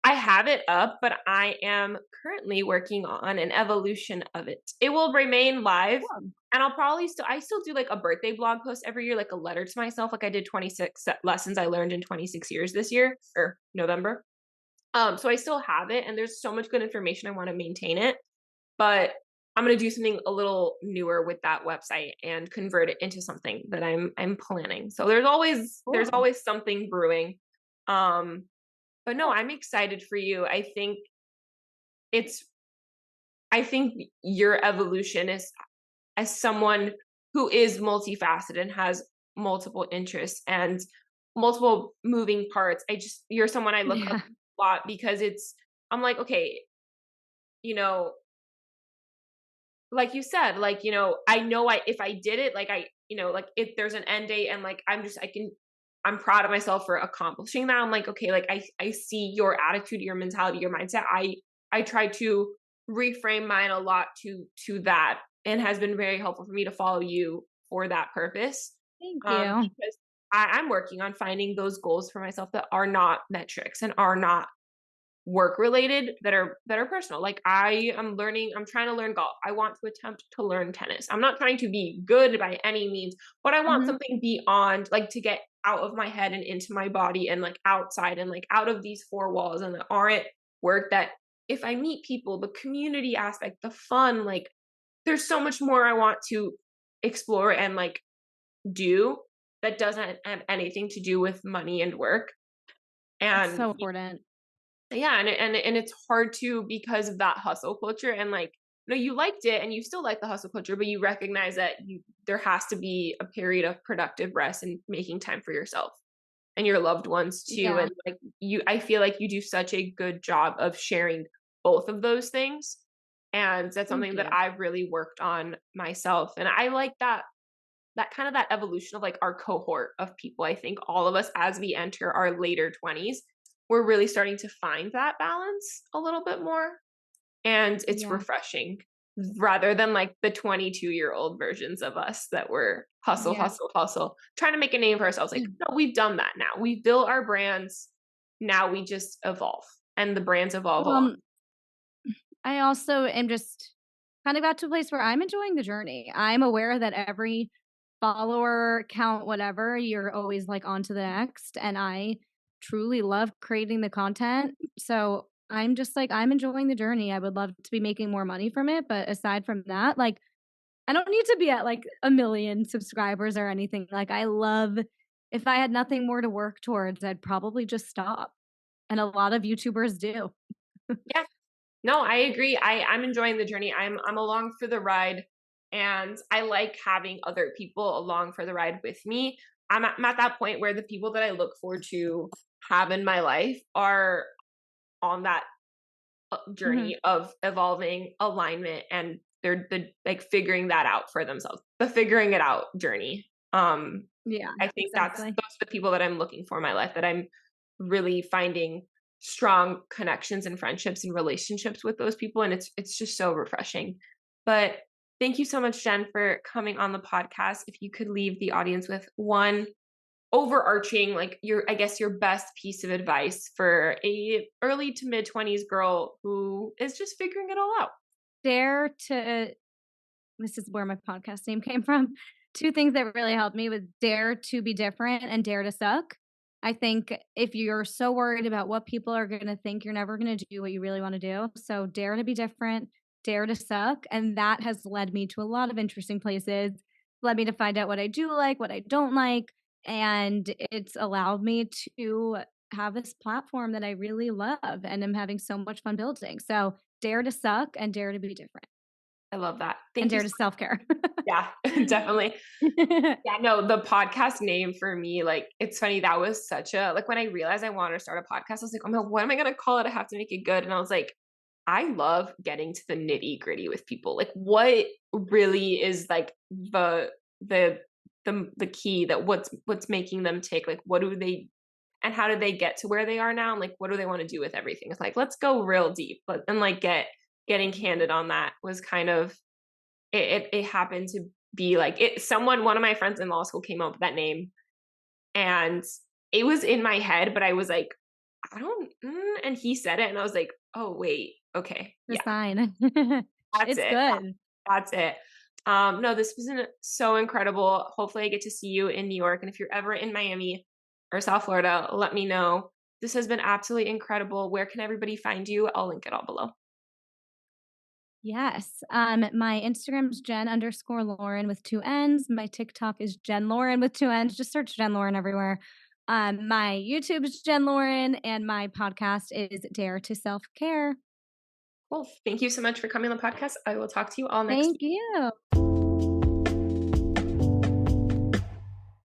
I have it up, but I am currently working on an evolution of it. It will remain live, Cool. and I still do like a birthday blog post every year, like a letter to myself. Like I did 26 lessons I learned in 26 years this year or November. So I still have it, and there's so much good information. I want to maintain it, but I'm gonna do something a little newer with that website and convert it into something that I'm planning. So there's Cool. always something brewing. Um, but no, I'm excited for you. It's I think your evolution is as someone who is multifaceted and has multiple interests and multiple moving parts. You're someone I look up Yeah. a lot because I'm like, okay, you know, like you said, like, I know if I did it, like like if there's an end date and like I'm proud of myself for accomplishing that. I'm like, okay, like I see your attitude, your mentality, your mindset. I try to reframe mine a lot to that and has been very helpful for me to follow you for that purpose. Thank you. Because I'm working on finding those goals for myself that are not metrics and are not work related, that are personal. Like I'm trying to learn golf. I want to attempt to learn tennis. I'm not trying to be good by any means, but I want Mhm. something beyond, like to get out of my head and into my body and like outside and like out of these four walls, and that aren't work, that if I meet people, the community aspect, the fun, like there's so much more I want to explore and like do that doesn't have anything to do with money and work. It's And so important. yeah, and it's hard to, because of that hustle culture, and like no, you liked it and you still like the hustle culture, but you recognize that there has to be a period of productive rest and making time for yourself and your loved ones too. Yeah. And like I feel like you do such a good job of sharing both of those things, and that's Thank something that you. I've really worked on myself. And I like that kind of that evolution of like our cohort of people. I think all of us, as we enter our later 20s, we're really starting to find that balance a little bit more, and it's Yeah. refreshing, rather than like the 22-year-old versions of us that were hustle Yeah. hustle hustle trying to make a name for ourselves. Like no, we've done that. Now we've built our brands, now we just evolve, and the brands evolve Well, along. I also am just kind of got to a place where I'm enjoying the journey. I'm aware that every follower count, whatever, you're always like on to the next. And I truly love creating the content. So I'm just like, I'm enjoying the journey. I would love to be making more money from it. But aside from that, like, I don't need to be at like a million subscribers or anything. Like, I love, if I had nothing more to work towards, I'd probably just stop. And a lot of YouTubers do. Yeah. No, I agree. I'm enjoying the journey. I'm along for the ride, and I like having other people along for the ride with me. I'm at that point where the people that I look forward to have in my life are on that Mhm. journey of evolving alignment, and they're like figuring that out for themselves. The figuring it out journey. Yeah, I think those exactly. are the people that I'm looking for in my life, that I'm really finding strong connections and friendships and relationships with those people, and it's just so refreshing. But thank you so much, Jen, for coming on the podcast. If you could leave the audience with one overarching, like I guess your best piece of advice for a early to mid 20s girl who is just figuring it all out. dare to, this is where my podcast name came from. Two things that really helped me was dare to be different and dare to suck. I think if you're so worried about what people are going to think, you're never going to do what you really want to do. So dare to be different, dare to suck. And that has led me to a lot of interesting places, led me to find out what I do like, what I don't like. And it's allowed me to have this platform that I really love and I'm having so much fun building. So dare to suck and dare to be different I love that. and Thank you dare so to self-care. Yeah, definitely. Yeah, no, the podcast name for me, like, it's funny. That was such a, like, when I realized I wanted to start a podcast, I was like, oh no, what am I going to call it? I have to make it good. And I was like, I love getting to the nitty gritty with people. Like, what really is like the, the key that what's making them tick? Like, what do they, and how did they get to where they are now? And like, what do they want to do with everything? It's like, let's go real deep, and like getting candid on that was kind of, it happened to be like it someone one of my friends in law school came up with that name, and it was in my head, but I was like, I don't and he said it and I was like, "Oh, wait. Okay. The Yeah. sign. That's It's it. good. That's it." No, this was so incredible. Hopefully I get to see you in New York, and if you're ever in Miami or South Florida, let me know. This has been absolutely incredible. Where can everybody find you? I'll link it all below. Yes. My Instagram is Jen_Lauren with 2 N's. My TikTok is Jen Lauren with 2 N's. Just search Jen Lauren everywhere. My YouTube is Jen Lauren, and my podcast is Dare to Self Care. Well, thank you so much for coming on the podcast. I will talk to you all next Thank week. you.